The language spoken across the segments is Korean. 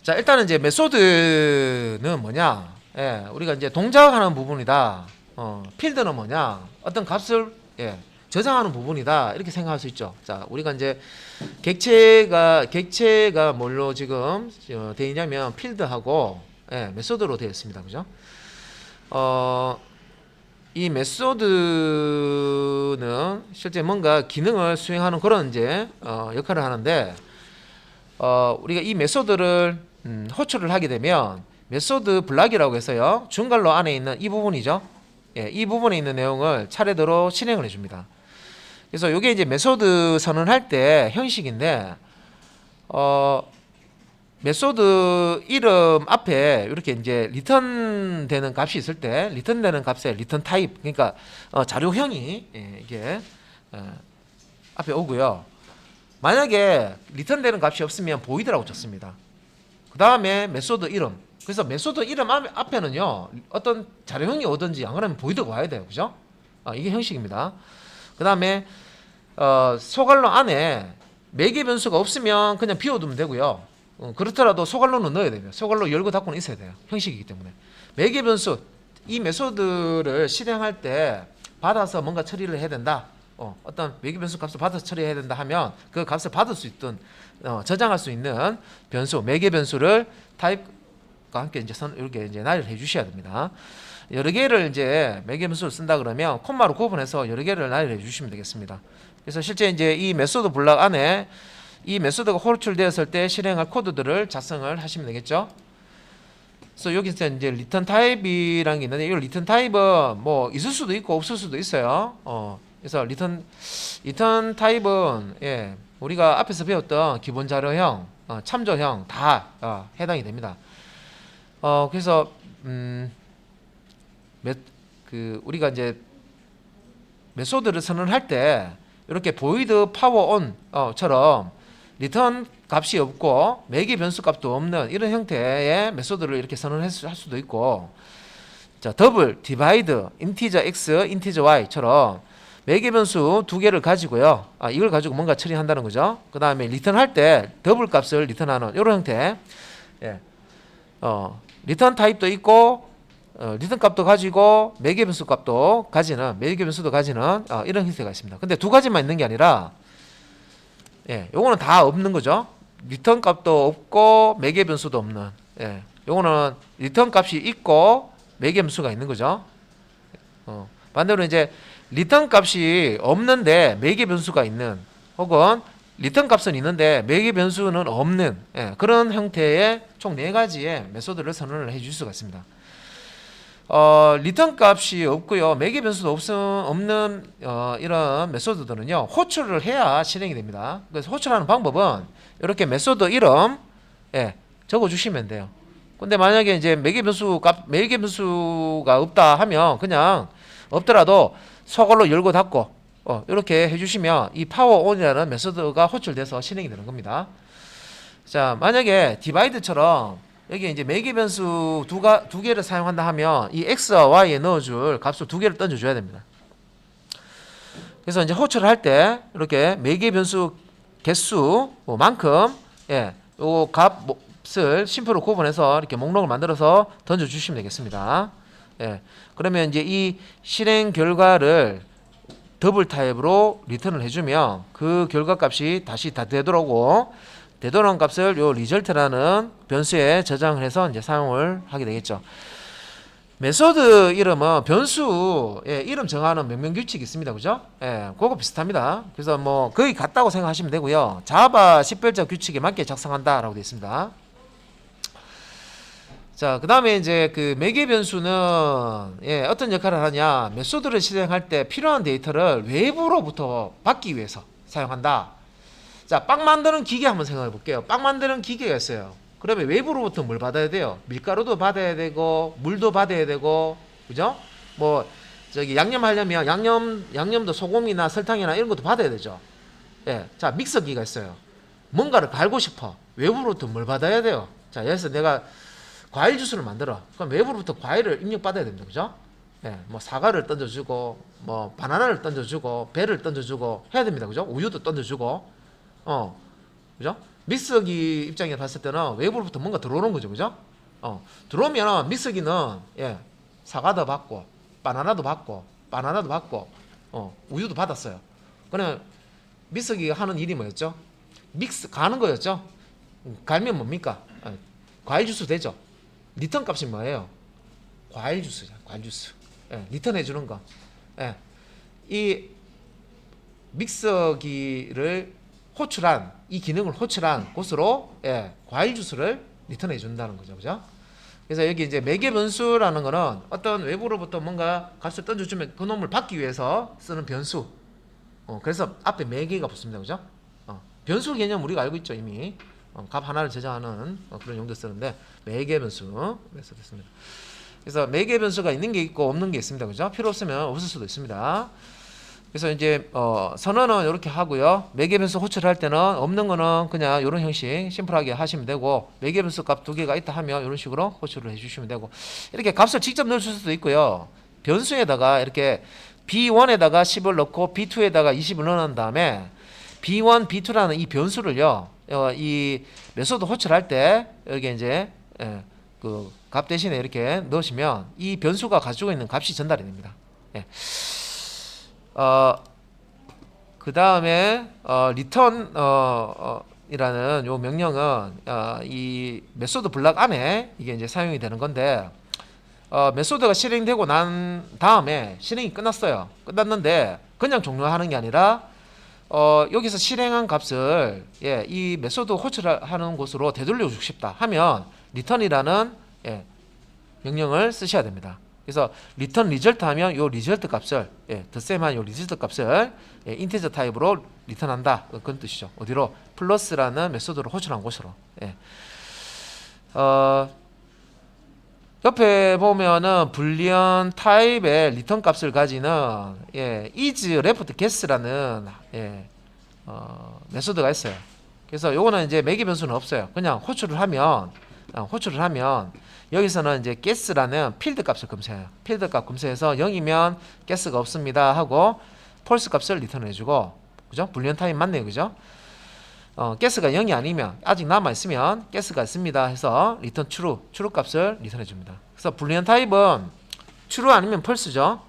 자, 일단은 이제 메소드는 뭐냐? 예, 우리가 이제 동작하는 부분이다. 필드는 뭐냐? 어떤 값을 저장하는 부분이다. 이렇게 생각할 수 있죠. 자, 우리가 이제 객체가 뭘로 지금 되어 있냐면 필드하고 메소드로 되어 있습니다. 그죠? 이 메소드는 실제 뭔가 기능을 수행하는 그런 이제 역할을 하는데 우리가 이 메소드를 호출을 하게 되면 메소드 블락이라고 해서요. 중괄호 안에 있는 이 부분이죠. 이 부분에 있는 내용을 차례대로 실행을 해줍니다. 그래서 이게 이제 메소드 선언할 때 형식인데 메소드 이름 앞에 이렇게 이제 리턴 되는 값이 있을 때 리턴 되는 값의 리턴 타입 그러니까 자료형이 이게 앞에 오고요. 만약에 리턴 되는 값이 없으면 보이드라고 쳤습니다. 그 다음에 메소드 이름. 그래서 메소드 이름 앞에는요 어떤 자료형이 오든지 안 그러면 보이드가 와야 돼요. 그죠? 이게 형식입니다. 그 다음에 소괄호 안에 매개 변수가 없으면 그냥 비워두면 되고요. 그렇더라도 소괄호는 넣어야 돼요. 소괄호 열고 닫고는 있어야 돼요. 형식이기 때문에. 매개 변수, 이 메소드를 실행할 때 받아서 뭔가 처리를 해야 된다. 어떤 매개 변수 값을 받아서 처리해야 된다 하면 그 값을 받을 수 있던 저장할 수 있는 변수, 매개 변수를 타입과 함께 이제 이렇게 이제 나열해 주셔야 됩니다. 여러 개를 이제 매개 변수를 쓴다 그러면 콤마로 구분해서 여러 개를 나열해 주시면 되겠습니다. 그래서 실제 이제 이 메소드 블락 안에 이 메소드가 호출되었을 때 실행할 코드들을 작성을 하시면 되겠죠. 그래서 여기서 이제 리턴 타입이라는 게 있는데 이 리턴 타입은 뭐 있을 수도 있고 없을 수도 있어요. 그래서 리턴 타입은 우리가 앞에서 배웠던 기본 자료형, 참조형 다 해당이 됩니다. 그래서 우리가 이제 메소드를 선언할 때 이렇게 보이드 파워 온처럼 리턴 값이 없고 매개 변수 값도 없는 이런 형태의 메소드를 이렇게 선언할 수도 있고, 자 더블, 디바이드, 인티저 x, 인티저 y처럼 매개 변수 두 개를 가지고요. 이걸 가지고 뭔가 처리한다는 거죠. 그 다음에 리턴할 때 더블 값을 리턴하는 이런 형태. 리턴 타입도 있고 리턴 값도 가지고 매개 변수 값도 가지는 매개 변수도 가지는 이런 형태가 있습니다. 근데 두 가지만 있는 게 아니라 요거는 다 없는 거죠. 리턴 값도 없고 매개 변수도 없는. 요거는 리턴 값이 있고 매개 변수가 있는 거죠. 반대로 이제 리턴 값이 없는데 매개 변수가 있는, 혹은 리턴 값은 있는데 매개 변수는 없는 그런 형태의 총 4가지의 메소드를 선언을 해 줄 수가 있습니다. 리턴 값이 없고요, 매개 변수도 없는 이런 메소드들은요 호출을 해야 실행이 됩니다. 그래서 호출하는 방법은 이렇게 메소드 이름 적어 주시면 돼요. 근데 만약에 이제 매개 변수가 없다 하면 그냥 없더라도 소괄호 열고 닫고 이렇게 해주시면 이 파워온이라는 메소드가 호출돼서 실행이 되는 겁니다. 자, 만약에 디바이드처럼 여기 이제 매개 변수 두 개를 사용한다 하면 이 x와 y에 넣어줄 값을 두 개를 던져줘야 됩니다. 그래서 이제 호출을 할 때 이렇게 매개 변수 개수 만큼 요 값을 심표로 구분해서 이렇게 목록을 만들어서 던져주시면 되겠습니다. 그러면 이제 이 실행 결과를 더블 타입으로 리턴을 해주면 그 결과 값이 다시 다 되돌아오고, 되돌아온 값을 요 리절트라는 변수에 저장을 해서 이제 사용을 하게 되겠죠. 메소드 이름은 변수 이름 정하는 명령 규칙이 있습니다. 그죠? 그거 비슷합니다. 그래서 뭐 거의 같다고 생각하시면 되고요. 자바 식별적 규칙에 맞게 작성한다라고 되어 있습니다. 자, 그 다음에 이제 그 매개 변수는 어떤 역할을 하냐, 메소드를 실행할 때 필요한 데이터를 외부로부터 받기 위해서 사용한다. 자, 빵 만드는 기계 한번 생각해 볼게요. 빵 만드는 기계가 있어요. 그러면 외부로부터 뭘 받아야 돼요? 밀가루도 받아야 되고 물도 받아야 되고, 그죠? 뭐 저기 양념하려면 양념도 소금이나 설탕이나 이런 것도 받아야 되죠. 자, 믹서기가 있어요. 뭔가를 갈고 싶어. 외부로부터 뭘 받아야 돼요? 자, 예를 들어서 내가 과일 주스를 만들어. 그럼 외부로부터 과일을 입력받아야 됩니다. 그죠? 뭐 사과를 던져주고, 뭐 바나나를 던져주고, 배를 던져주고 해야 됩니다. 그죠? 우유도 던져주고, 그죠? 믹서기 입장에 봤을 때는 외부로부터 뭔가 들어오는 거죠, 그죠? 들어오면 믹서기는 사과도 받고 바나나도 받고 우유도 받았어요. 그러면 믹서기가 하는 일이 뭐였죠? 믹스 가는 거였죠. 갈면 뭡니까? 과일 주스 되죠. 리턴 값이 뭐예요? 과일 주스죠. 과일 주스. 리턴 해주는 거. 이 믹서기를 호출한 이 기능을 호출한 곳으로 과일 주스를 리턴해 준다는 거죠, 그죠? 그래서 여기 이제 매개 변수라는 거는 어떤 외부로부터 뭔가 값을 던져주면 그 놈을 받기 위해서 쓰는 변수. 그래서 앞에 매개가 붙습니다, 그죠? 변수 개념 우리가 알고 있죠, 이미. 값 하나를 저장하는 그런 용도 쓰는데 매개 변수 그래서 됐습니다. 그래서 매개 변수가 있는 게 있고 없는 게 있습니다, 그죠? 필요 없으면 없을 수도 있습니다. 그래서 이제 선언은 이렇게 하고요. 매개 변수 호출할 때는 없는 거는 그냥 이런 형식 심플하게 하시면 되고, 매개 변수 값 두 개가 있다 하면 이런 식으로 호출을 해주시면 되고, 이렇게 값을 직접 넣을 수도 있고요. 변수에다가 이렇게 B1에다가 10을 넣고 B2에다가 20을 넣은 다음에 B1, B2라는 이 변수를요, 이 메소드 호출할 때 여기 이제 그 값 대신에 이렇게 넣으시면 이 변수가 가지고 있는 값이 전달이 됩니다. 그 다음에 return 이라는 요 명령은 이 메소드 블록 안에 이게 이제 사용이 되는 건데, 메소드가 실행되고 난 다음에 실행이 끝났어요. 끝났는데 그냥 종료하는 게 아니라 여기서 실행한 값을 이 메소드 호출하는 곳으로 되돌려 주고 싶다 하면 return이라는 명령을 쓰셔야 됩니다. 그래서 return result 하면 요 result 값을 the same한 요 result 값을 인티저 타입으로 리턴한다, 그런 뜻이죠. 어디로? 플러스라는 메소드로 호출한 곳으로. 옆에 보면은 불리언 타입의 리턴 값을 가지는 is left guess라는 메소드가 있어요. 그래서 요거는 이제 매개 변수는 없어요. 그냥 호출을 하면 여기서는 이제 guess라는 필드 값을 검사해요. 필드 값 검사해서 0이면 guess가 없습니다 하고 false 값을 리턴해 주고, 그죠? 불리언 타입 맞네요, 그죠? guess가 0이 아니면 아직 남아 있으면 guess가 있습니다 해서 return true 값을 리턴해 줍니다. 그래서 불리언 타입은 true 아니면 false죠.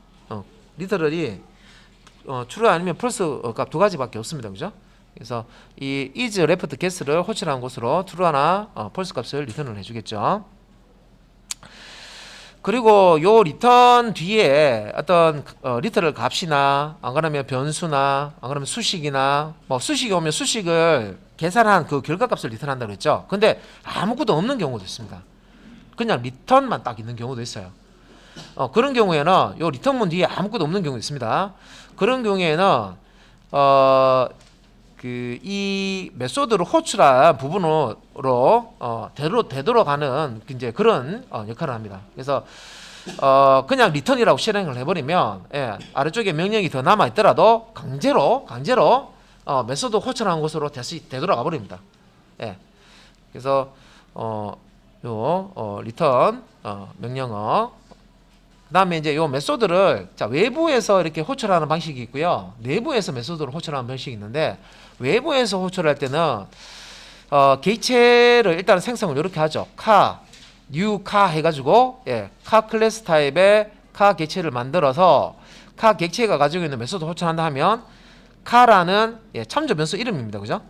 리터럴이 true 아니면 false 값 두 가지밖에 없습니다, 그죠? 그래서 이 is left guess를 호출한 곳으로 true나 false 값을 리턴을 해주겠죠. 그리고 요 리턴 뒤에 어떤 리터럴 값이나 안 그러면 변수나 안 그러면 수식이나 뭐 수식이 오면 수식을 계산한 그 결과값을 리턴한다고 했죠. 근데 아무것도 없는 경우도 있습니다. 그냥 리턴만 딱 있는 경우도 있어요. 그런 경우에는 요 리턴문 뒤에 아무것도 없는 경우도 있습니다. 그런 경우에는 이 메소드를 호출한 부분으로 되돌아가는 이제 그런 역할을 합니다. 그래서 그냥 리턴이라고 실행을 해버리면 아래쪽에 명령이 더 남아 있더라도 강제로 메소드 호출한 곳으로 다시 되돌아가 버립니다. 그래서 요 리턴 명령어, 그다음에 이제 요 메소드를 외부에서 이렇게 호출하는 방식이 있고요, 내부에서 메소드를 호출하는 방식이 있는데, 외부에서 호출할 때는 객체를 일단 생성을 이렇게 하죠. new 해가지고 클래스 타입의 객체를 만들어서 객체가 가지고 있는 메소드 호출한다 하면 라는 참조 변수 이름입니다, 그죠?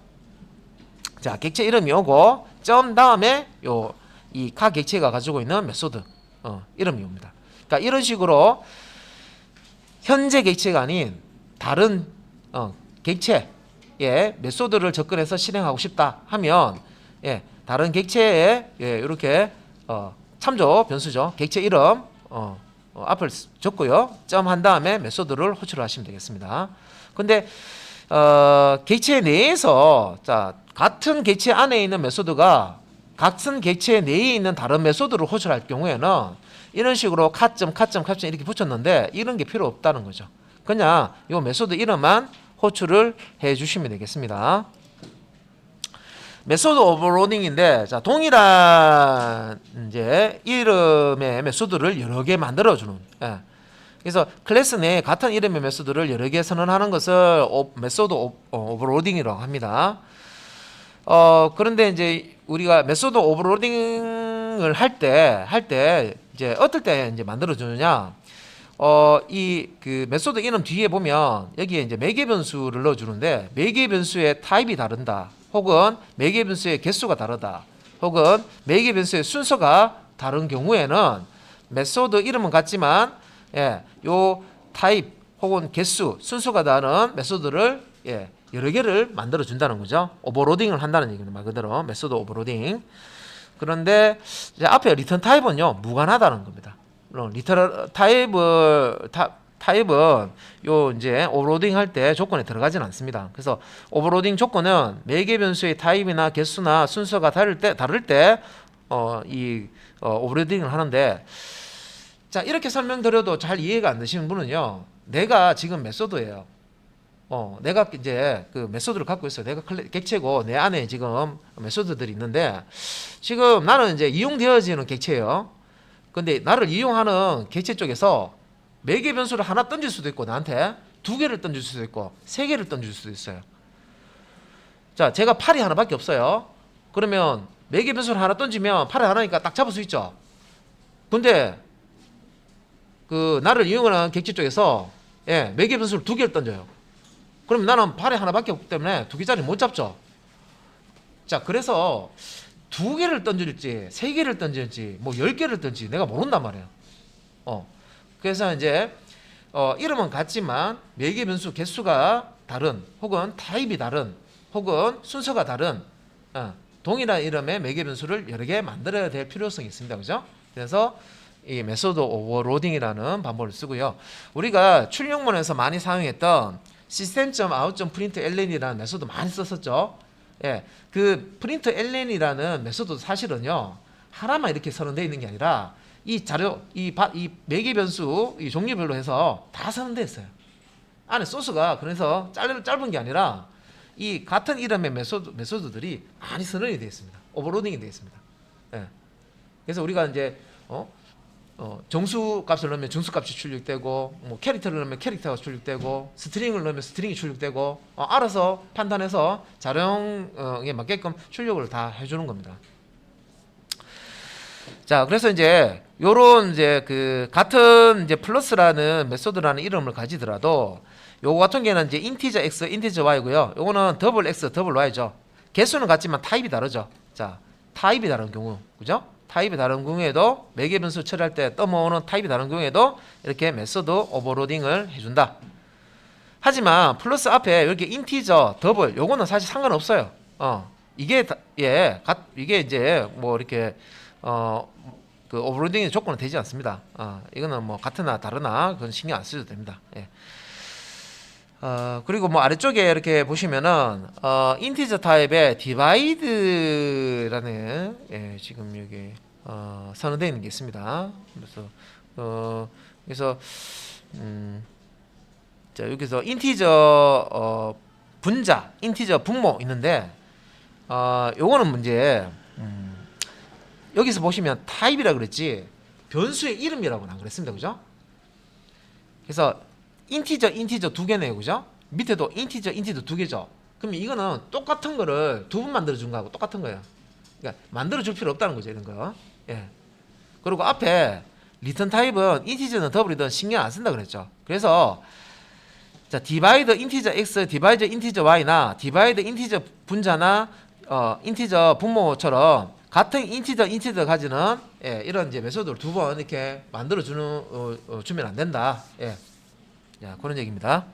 자, 객체 이름이 오고 점 다음에 이 객체가 가지고 있는 메소드 이름이 옵니다. 그러니까 이런 식으로 현재 객체가 아닌 다른 객체 메소드를 접근해서 실행하고 싶다 하면 다른 객체에 이렇게 참조 변수죠. 객체 이름 앞을 적고요. 점 한 다음에 메소드를 호출을 하시면 되겠습니다. 근데 객체 내에서 같은 객체 안에 있는 메소드가 같은 객체 내에 있는 다른 메소드를 호출할 경우에는 이런 식으로 cat.cat.cat 이렇게 붙였는데 이런 게 필요 없다는 거죠. 그냥 이 메소드 이름만 호출을 해 주시면 되겠습니다. 메소드 오버로딩인데, 동일한 이제 이름의 메소드를 여러 개 만들어 주는. 그래서 클래스 내에 같은 이름의 메소드를 여러 개 선언하는 것을 메소드 오버로딩이라고 합니다. 그런데 이제 우리가 메소드 오버로딩을 할 때 이제 어떨 때 이제 만들어 주느냐? 이 그 메소드 이름 뒤에 보면 여기에 이제 매개 변수를 넣어 주는데 매개 변수의 타입이 다른다. 혹은 매개 변수의 개수가 다르다. 혹은 매개 변수의 순서가 다른 경우에는 메소드 이름은 같지만 요 타입 혹은 개수, 순서가 다른 메소드를 여러 개를 만들어 준다는 거죠. 오버로딩을 한다는 얘기는 말 그대로 메소드 오버로딩. 그런데 이제 앞에 리턴 타입은요 무관하다는 겁니다. 리턴 타입은 요 이제 오버로딩 할 때 조건에 들어가지는 않습니다. 그래서 오버로딩 조건은 매개 변수의 타입이나 개수나 순서가 다를 때 오버로딩을 하는데, 자 이렇게 설명드려도 잘 이해가 안 되시는 분은요, 내가 지금 메소드예요. 내가 이제 그 메소드를 갖고 있어요. 내가 객체고 내 안에 지금 메소드들이 있는데, 지금 나는 이제 이용되어지는 객체예요. 근데 나를 이용하는 객체 쪽에서 매개 변수를 하나 던질 수도 있고, 나한테 두 개를 던질 수도 있고, 세 개를 던질 수도 있어요. 자, 제가 팔이 하나밖에 없어요. 그러면 매개 변수를 하나 던지면 팔이 하나니까 딱 잡을 수 있죠. 근데 그 나를 이용하는 객체 쪽에서 매개 변수를 두 개를 던져요. 그러면 나는 팔이 하나밖에 없기 때문에 두 개짜리 못 잡죠. 자, 그래서 두 개를 던질지 세 개를 던질지 뭐 10개를 던질지 내가 모른단 말이에요. 그래서 이제 이름은 같지만 매개 변수 개수가 다른, 혹은 타입이 다른, 혹은 순서가 다른 동일한 이름의 매개 변수를 여러 개 만들어야 될 필요성이 있습니다. 그죠? 그래서 이 메소드 오버로딩이라는 방법을 쓰고요. 우리가 출력문에서 많이 사용했던 system.out.println이라는 메소드 많이 썼었죠. 그 println이라는 메소드 사실은요 하나만 이렇게 선언되어 있는 게 아니라 이 자료, 이 매개 변수 이 종류별로 해서 다 선언되어 있어요. 안에 소스가 그래서 짧은 게 아니라 이 같은 이름의 메소드들이 많이 선언이 되어 있습니다. 오버로딩이 되어 있습니다. 그래서 우리가 이제 정수 값을 넣으면 정수 값이 출력되고, 뭐 캐릭터를 넣으면 캐릭터가 출력되고, 스트링을 넣으면 스트링이 출력되고, 알아서 판단해서 자료에 맞게끔 출력을 다 해주는 겁니다. 자, 그래서 이제 요런 이제 그 같은 이제 플러스라는 메소드라는 이름을 가지더라도 요거 같은 경우는 이제 인티저 x, 인티저 y고요. 요거는 더블 x, 더블 y죠. 개수는 같지만 타입이 다르죠. 자, 타입이 다른 경우, 그죠? 타입이 다른 경우에도 매개 변수 처리할 때 떠모으는 타입이 다른 경우에도 이렇게 메소드 오버로딩을 해준다. 하지만 플러스 앞에 이렇게 인티저, 더블 요거는 사실 상관없어요. 이게 이게 이제 뭐 이렇게 그 오버로딩의 조건은 되지 않습니다. 이거는 뭐 같으나 다르나 그건 신경 안 쓰셔도 됩니다. 그리고 뭐 아래쪽에 이렇게 보시면은 인티저 타입의 디바이드라는 지금 여기 선언되어 있는 게 있습니다. 그래서 자, 여기서 인티저 분자, 인티저 분모 있는데 요거는 문제 여기서 보시면 타입이라 그랬지 변수의 이름이라고는 안 그랬습니다. 그죠? 그래서 인티저 두 개네요. 그죠? 밑에도 인티저 두 개죠. 그럼 이거는 똑같은 거를 두 번 만들어 준 거하고 똑같은 거예요. 그러니까 만들어 줄 필요 없다는 거죠. 이런 거. 그리고 앞에 리턴 타입은 인티저든 더블이든 신경 안 쓴다 그랬죠. 그래서 자, 디바이더 인티저 x, 디바이더 인티저 y나 디바이더 인티저 분자나 인티저 분모처럼 같은 인티저 가지는 이런 이제 메소드를 두 번 이렇게 만들어 주면 안 된다. 자, 그런 얘기입니다.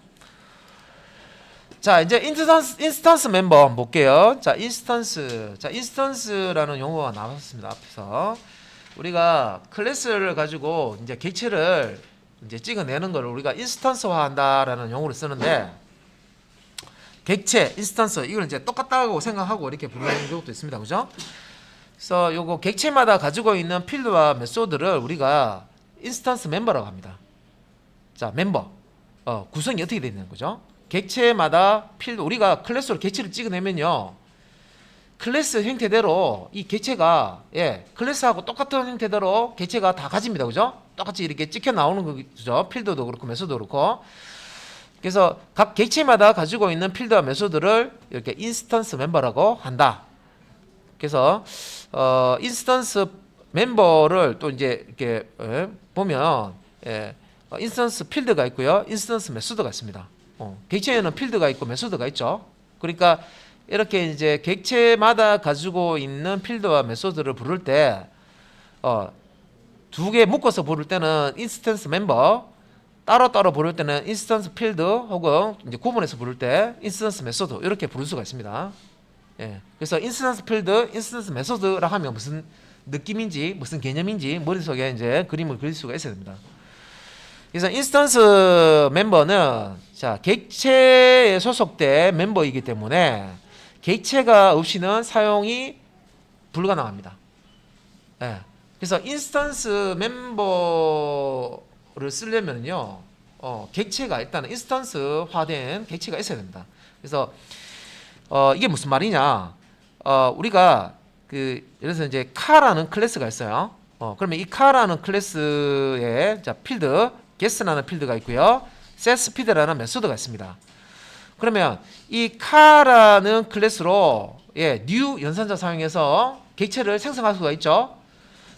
자, 이제 인스턴스 멤버 한번 볼게요. 자, 인스턴스라는 용어가 나왔습니다. 앞에서 우리가 클래스를 가지고 이제 객체를 이제 찍어내는 걸 우리가 인스턴스화 한다라는 용어를 쓰는데, 객체, 인스턴스 이걸 이제 똑같다고 생각하고 이렇게 부르는 경우도 있습니다. 그죠? 그래서 요거 객체마다 가지고 있는 필드와 메소드를 우리가 인스턴스 멤버라고 합니다. 자, 멤버 구성이 어떻게 되어 있는 거죠? 객체마다 필드, 우리가 클래스로 객체를 찍어내면요 클래스 형태대로 이 객체가 클래스하고 똑같은 형태대로 객체가 다 가집니다. 그죠? 똑같이 이렇게 찍혀 나오는 거죠. 필드도 그렇고 메소드도 그렇고. 그래서 각 객체마다 가지고 있는 필드와 메소드를 이렇게 인스턴스 멤버라고 한다. 그래서 인스턴스 멤버를 또 이제 이렇게 보면 인스턴스 필드가 있고요, 인스턴스 메소드가 있습니다. 객체에는 필드가 있고 메소드가 있죠. 그러니까 이렇게 이제 객체마다 가지고 있는 필드와 메소드를 부를 때 두 개 묶어서 부를 때는 인스턴스 멤버, 따로따로 부를 때는 인스턴스 필드 혹은 이제 구분해서 부를 때 인스턴스 메소드 이렇게 부를 수가 있습니다. 그래서 인스턴스 필드, 인스턴스 메소드라 하면 무슨 느낌인지 무슨 개념인지 머릿속에 이제 그림을 그릴 수가 있어야 됩니다. 그래서 인스턴스 멤버는 자, 객체에 소속된 멤버이기 때문에 객체가 없이는 사용이 불가능합니다. 그래서 인스턴스 멤버를 쓰려면요, 객체가 일단 인스턴스화된 객체가 있어야 됩니다. 그래서 이게 무슨 말이냐? 우리가 예를 들어서 이제 카라는 클래스가 있어요. 그러면 이 카라는 클래스에 자, 필드, 게스라는 필드가 있고요, 셋스피드라는 메소드가 있습니다. 그러면 이 카라는 클래스로 new 연산자 사용해서 객체를 생성할 수가 있죠.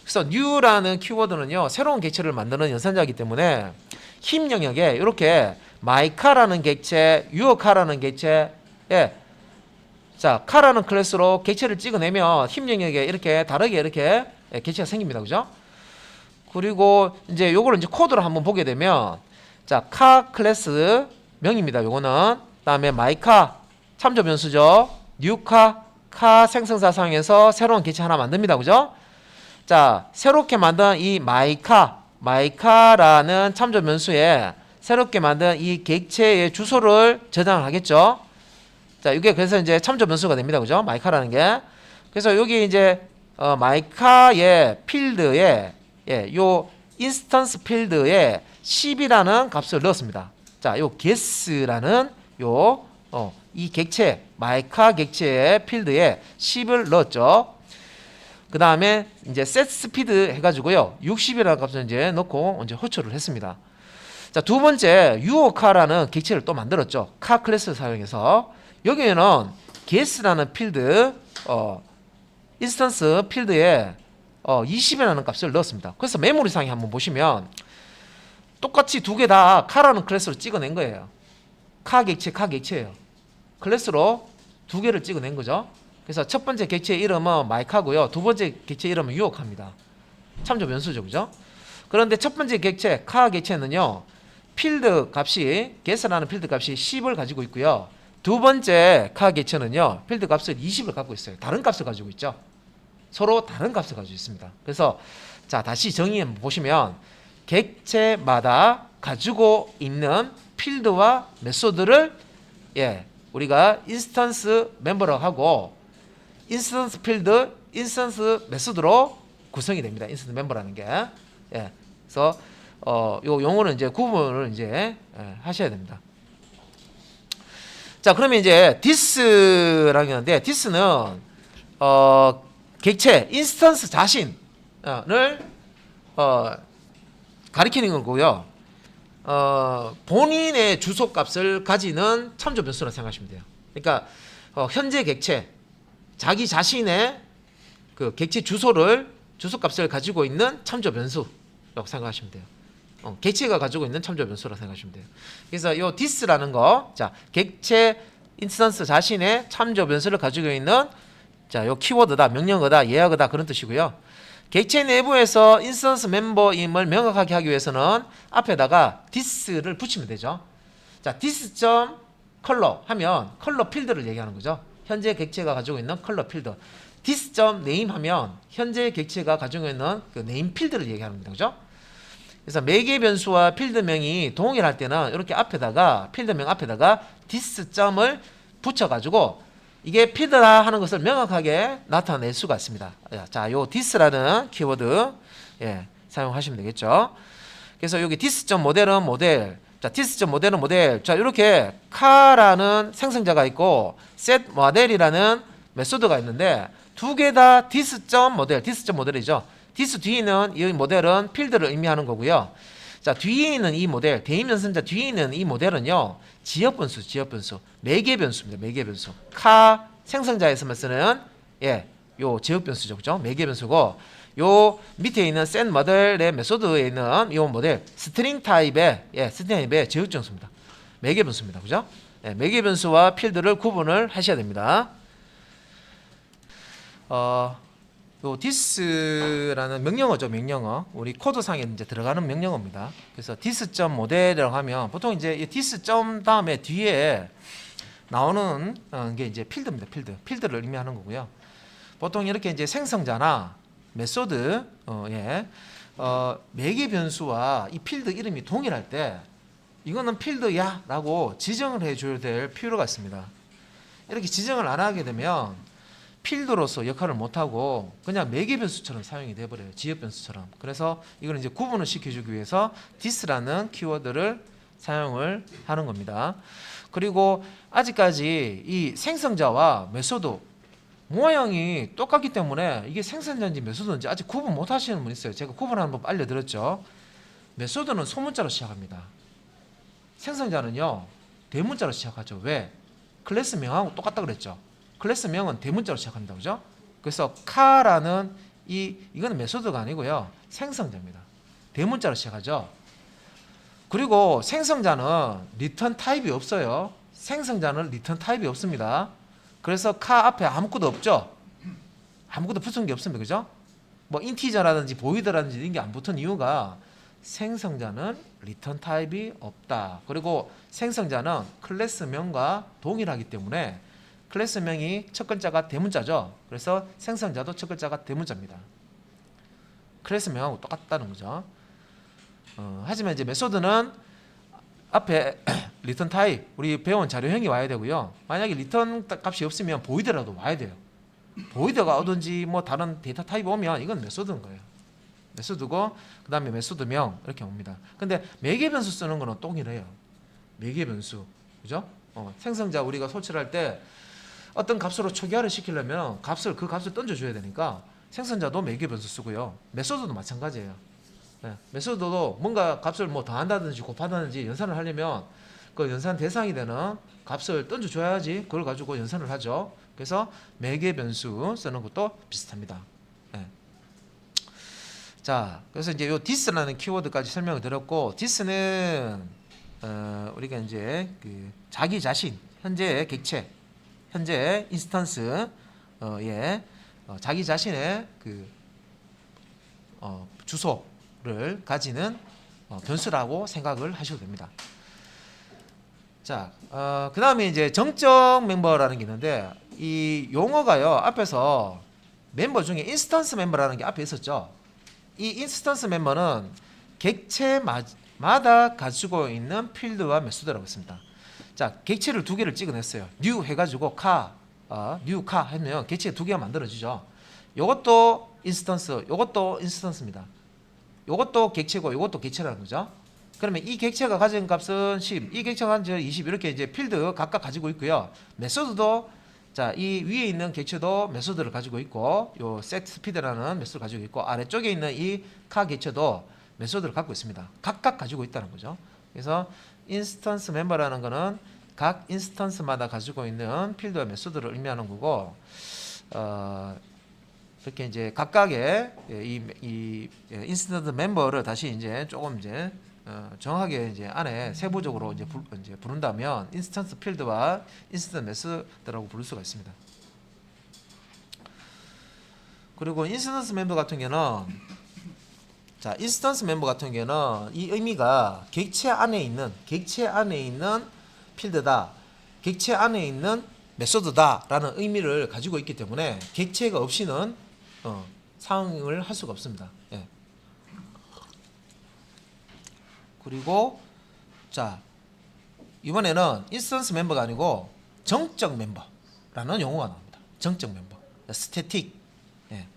그래서 new라는 키워드는요, 새로운 객체를 만드는 연산자이기 때문에 힘 영역에 이렇게 my카라는 객체, your카라는 객체, 자, 카라는 클래스로 객체를 찍어내면 힘 영역에 이렇게 다르게 이렇게 객체가 생깁니다. 그죠? 그리고 이제 요거를 이제 코드로 한번 보게 되면 자, 카 클래스 명입니다. 요거는 그다음에 마이카 참조 변수죠. 뉴카 카 생성사 사용해서 새로운 객체 하나 만듭니다. 그죠? 자, 새롭게 만든 이 마이카라는 참조 변수에 새롭게 만든 이 객체의 주소를 저장을 하겠죠. 자, 이게 그래서 이제 참조 변수가 됩니다. 그죠? 마이카라는 게. 그래서 여기 이제 마이카의 필드에 요 인스턴스 필드에 10이라는 값을 넣었습니다. 자, 요 guess라는 이 객체, 마이카 객체의 필드에 10을 넣었죠. 그 다음에 이제 set speed 해가지고요, 60이라는 값을 이제 넣고 이제 호출을 했습니다. 자, 두 번째, 유어카라는 객체를 또 만들었죠. 카 클래스를 사용해서. 여기에는 guess라는 필드, 인스턴스 필드에 20이라는 값을 넣었습니다. 그래서 메모리상에 한번 보시면 똑같이 두 개 다 카라는 클래스로 찍어낸 거예요. 카 객체예요. 클래스로 두 개를 찍어낸 거죠. 그래서 첫 번째 객체 이름은 마이카고요, 두 번째 객체 이름은 유어카입니다. 참조 변수죠. 그죠? 그런데 첫 번째 객체 카 객체는요, 필드 값이 guess라는 필드 값이 10을 가지고 있고요, 두 번째 카 객체는요, 필드 값을 20을 갖고 있어요. 다른 값을 가지고 있죠. 서로 다른 값을 가지고 있습니다. 그래서 자, 다시 정의 한번 보시면 객체마다 가지고 있는 필드와 메소드를 우리가 인스턴스 멤버라고 하고, 인스턴스 필드, 인스턴스 메소드로 구성이 됩니다. 인스턴스 멤버라는 게. 그래서 요 용어는 이제 구분을 이제 하셔야 됩니다. 자, 그러면 이제 this라는 게 있는데, this는 객체, 인스턴스 자신을 가리키는 거고요. 본인의 주소값을 가지는 참조 변수라 생각하시면 돼요. 그러니까 현재 객체, 자기 자신의 그 객체 주소값을 가지고 있는 참조 변수라고 생각하시면 돼요. 객체가 가지고 있는 참조 변수라고 생각하시면 돼요. 그래서 요 this라는 거, 자, 객체 인스턴스 자신의 참조 변수를 가지고 있는 자, 요 키워드다, 명령어다, 예약어다 그런 뜻이고요. 객체 내부에서 인스턴스 멤버임을 명확하게 하기 위해서는 앞에다가 this를 붙이면 되죠. 자, this.color 하면 컬러 필드를 얘기하는 거죠. 현재 객체가 가지고 있는 컬러 필드. this.name 하면 현재 객체가 가지고 있는 그 네임 필드를 얘기하는 겁니다. 그죠? 그래서 매개 변수와 필드명이 동일할 때는 이렇게 앞에다가 필드명 앞에다가 this.을 붙여가지고 이게 필드다 하는 것을 명확하게 나타낼 수가 있습니다. 자, 요 this라는 키워드 사용하시면 되겠죠. 그래서 여기 this.모델은 모델, 자, this.모델은 모델. 자, 이렇게 카라는 생성자가 있고 setModel이라는 메소드가 있는데 두 개 다 this.모델, this.모델이죠. this 뒤에는 이 모델은 필드를 의미하는 거고요. 자, 뒤에 있는 이 모델, 대입 연산자 뒤에 있는 이 모델은요, 지역 변수, 매개 변수입니다. 매개 변수. 카 생성자에서만 쓰는 요 지역 변수죠, 그죠? 매개 변수고, 요 밑에 있는 set 모델의 메소드에 있는 이 모델 스트링 타입의 지역 변수입니다. 매개 변수입니다, 그죠? 매개 변수와 필드를 구분을 하셔야 됩니다. 요 this라는 명령어죠, 명령어. 우리 코드상에 이제 들어가는 명령어입니다. 그래서 this.model이라고 하면 보통 이제 이 this. 다음에 뒤에 나오는 게 이제 필드입니다. 필드를 의미하는 거고요. 보통 이렇게 이제 생성자나 메소드 매개 변수와 이 필드 이름이 동일할 때 이거는 필드야라고 지정을 해줘야 될 필요가 있습니다. 이렇게 지정을 안 하게 되면 필드로서 역할을 못하고 그냥 매개 변수처럼 사용이 돼버려요. 지역 변수처럼. 그래서 이걸 이제 구분을 시켜주기 위해서 this라는 키워드를 사용을 하는 겁니다. 그리고 아직까지 이 생성자와 메소드 모양이 똑같기 때문에 이게 생성자인지 메소드인지 아직 구분 못 하시는 분 있어요. 제가 구분하는 법 알려드렸죠. 메소드는 소문자로 시작합니다. 생성자는요 대문자로 시작하죠. 왜? 클래스 명하고 똑같다 그랬죠. 클래스 명은 대문자로 시작합니다. 그죠? 그래서 카라는 이거는 메소드가 아니고요. 생성자입니다. 대문자로 시작하죠. 그리고 생성자는 리턴 타입이 없어요. 생성자는 리턴 타입이 없습니다. 그래서 카 앞에 아무것도 없죠. 아무것도 붙은 게 없습니다. 그죠? 뭐 인티저라든지 보이드라든지 이런 게 안 붙은 이유가 생성자는 리턴 타입이 없다. 그리고 생성자는 클래스명과 동일하기 때문에 클래스명이 첫 글자가 대문자죠. 그래서 생성자도 첫 글자가 대문자입니다. 클래스명하고 똑같다는 거죠. 하지만 이제 메소드는 앞에 리턴 타입 우리 배운 자료형이 와야 되고요. 만약에 리턴 값이 없으면 보이드라도 와야 돼요. 보이드가 오든지 뭐 다른 데이터 타입 오면 이건 메소드인 거예요. 메소드고 그 다음에 메소드명 이렇게 옵니다. 근데 매개 변수 쓰는 거는 동일해요. 매개 변수 그죠? 생성자 우리가 소출할 때 어떤 값으로 초기화를 시키려면 그 값을 던져줘야 되니까 생성자도 매개 변수 쓰고요. 메소드도 마찬가지예요. 메소드도 뭔가 값을 뭐 더한다든지 곱하다든지 연산을 하려면 그 연산 대상이 되는 값을 던져줘야지 그걸 가지고 연산을 하죠. 그래서 매개 변수 쓰는 것도 비슷합니다. 자, 그래서 이제 요 this라는 키워드까지 설명을 드렸고, this는 우리가 이제 그 자기 자신, 현재의 객체, 현재 인스턴스 자기 자신의 그 주소를 가지는 변수라고 생각을 하셔도 됩니다. 자, 그 다음에 이제 정적 멤버라는 게 있는데 이 용어가요 앞에서 멤버 중에 인스턴스 멤버라는 게 앞에 있었죠. 이 인스턴스 멤버는 객체마다 가지고 있는 필드와 메소드라고 했습니다. 자, 객체를 두 개를 찍어냈어요. new 해가지고 new 카 하면 객체 두 개가 만들어지죠. 요것도 인스턴스, 요것도 인스턴스입니다. 요것도 객체고 요것도 객체라는 거죠. 그러면 이 객체가 가진 값은 10, 이 객체가 가진 20 이렇게 이제 필드 각각 가지고 있고요. 메소드도 자, 이 위에 있는 객체도 메소드를 가지고 있고 요 set speed라는 메소드를 가지고 있고 아래쪽에 있는 이 카 객체도 메소드를 갖고 있습니다. 각각 가지고 있다는 거죠. 그래서 인스턴스 멤버라는 거는 각 인스턴스마다 가지고 있는 필드와 메소드를 의미하는 거고 이렇게 이제 각각의 이 인스턴스 멤버를 다시 이제 조금 이제 정확하게 이제 안에 세부적으로 이제 부른다면 인스턴스 필드와 인스턴스 메소드라고 부를 수가 있습니다. 그리고 인스턴스 멤버 같은 경우는 자, 인스턴스 멤버 같은 경우는 이 의미가 객체 안에 있는 필드다, 객체 안에 있는 메소드다라는 의미를 가지고 있기 때문에 객체가 없이는 사용을 할 수가 없습니다. 예. 그리고 자, 이번에는 인스턴스 멤버가 아니고 정적 멤버라는 용어가 나옵니다. 정적 멤버, 스태틱. 예.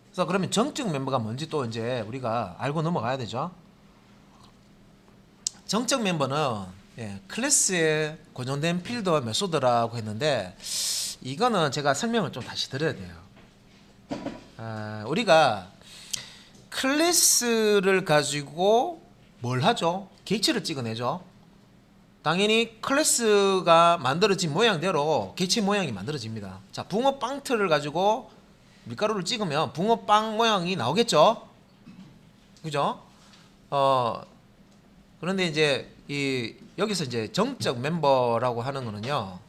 그래서 그러면 정적 멤버가 뭔지 또 이제 우리가 알고 넘어가야 되죠. 정적 멤버는 클래스에 고정된 필드와 메소드라고 했는데 이거는 제가 설명을 좀 다시 드려야 돼요. 우리가 클래스를 가지고 뭘 하죠? 객체를 찍어내죠. 당연히 클래스가 만들어진 모양대로 객체 모양이 만들어집니다. 자, 붕어빵 틀을 가지고 밀가루를 찍으면 붕어빵 모양이 나오겠죠? 그죠? 그런데 이제 여기서 이제 정적 멤버라고 하는 거는요,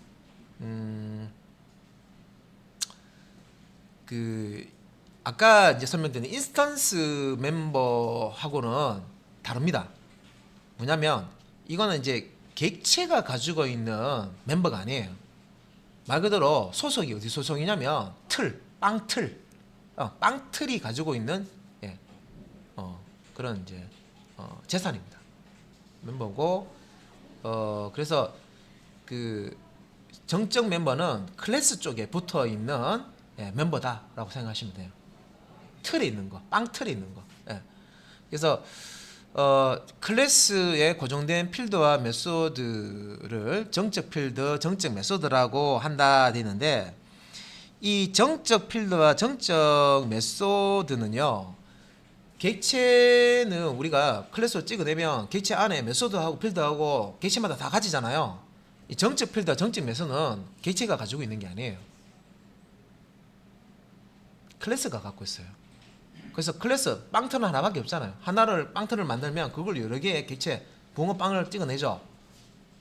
아까 이제 설명드린 인스턴스 멤버하고는 다릅니다. 뭐냐면 이거는 이제 객체가 가지고 있는 멤버가 아니에요. 말 그대로 소속이 어디 소속이냐면 빵틀, 빵틀이 가지고 있는 그런 이제 재산입니다. 멤버고 그래서 그 정적 멤버는 클래스 쪽에 붙어 있는 멤버다라고 생각하시면 돼요. 틀에 있는 거, 빵틀에 있는 거. 그래서 클래스에 고정된 필드와 메소드를 정적 필드, 정적 메소드라고 한다 되는데, 이 정적 필드와 정적 메소드는요, 객체는 우리가 클래스로 찍어내면 객체 안에 메소드하고 필드하고 객체마다 다 가지잖아요. 이 정적 필드와 정적 메소드는 객체가 가지고 있는 게 아니에요. 클래스가 갖고 있어요. 그래서 클래스 빵틀은 하나밖에 없잖아요. 하나를 빵틀을 만들면 그걸 여러 개의 객체 붕어빵을 찍어내죠.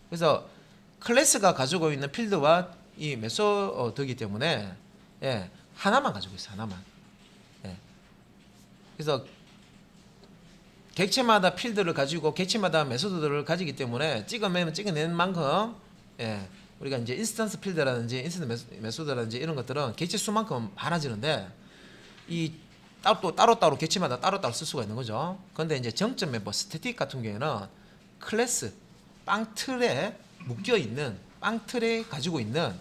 그래서 클래스가 가지고 있는 필드와 이 메소드이기 때문에 하나만 가지고 있어요. 하나만. 그래서 객체마다 필드를 가지고 객체마다 메소드를 가지기 때문에 찍어내는 만큼 우리가 이제 인스턴스 필드라든지 인스턴스 메소드라든지 이런 것들은 객체 수만큼 많아지는데, 이 따로따로 객체마다 따로따로 쓸 수가 있는 거죠. 그런데 이제 정적 멤버 스태틱 같은 경우에는 클래스 빵틀에 묶여 있는, 빵틀에 가지고 있는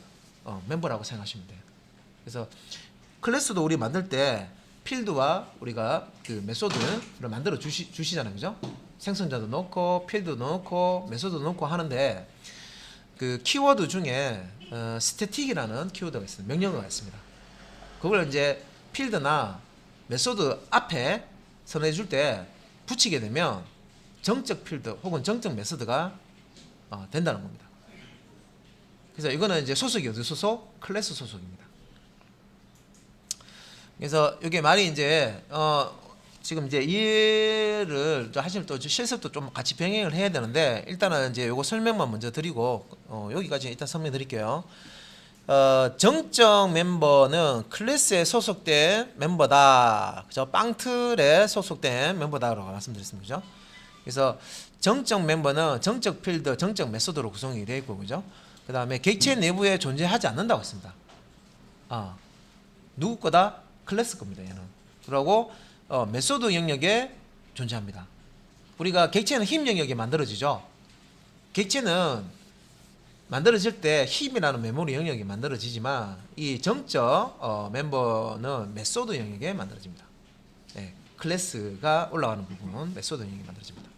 멤버라고 생각하시면 돼요. 그래서 클래스도 우리 만들 때 필드와 우리가 그 메소드를 만들어 주시잖아요. 그죠? 생성자도 넣고 필드도 넣고 메소드도 넣고 하는데, 그 키워드 중에 스태틱이라는 키워드가 있습니다. 명령어가 있습니다. 그걸 이제 필드나 메소드 앞에 선언해 줄 때 붙이게 되면 정적 필드 혹은 정적 메소드가 된다는 겁니다. 그래서 이거는 이제 소속이 어디 소속? 클래스 소속입니다. 그래서 이게 말이 이제 지금 이제 이해를 하시면 또 실습도 좀 같이 병행을 해야 되는데, 일단은 이제 요거 설명만 먼저 드리고 여기까지 일단 설명 드릴게요. 정적 멤버는 클래스에 소속된 멤버다. 그죠? 빵틀에 소속된 멤버다라고 말씀드렸습니다. 그죠? 그래서 정적 멤버는 정적 필드, 정적 메소드로 구성이 되어 있고, 그죠? 그 다음에 객체 내부에 존재하지 않는다고 했습니다. 누구 거다? 클래스 겁니다. 얘는. 그리고 메소드 영역에 존재합니다. 우리가 객체는 힘 영역에 만들어지죠. 객체는 만들어질 때 힘이라는 메모리 영역이 만들어지지만, 이 정적 멤버는 메소드 영역에 만들어집니다. 클래스가 올라가는 부분은 메소드 영역이 만들어집니다.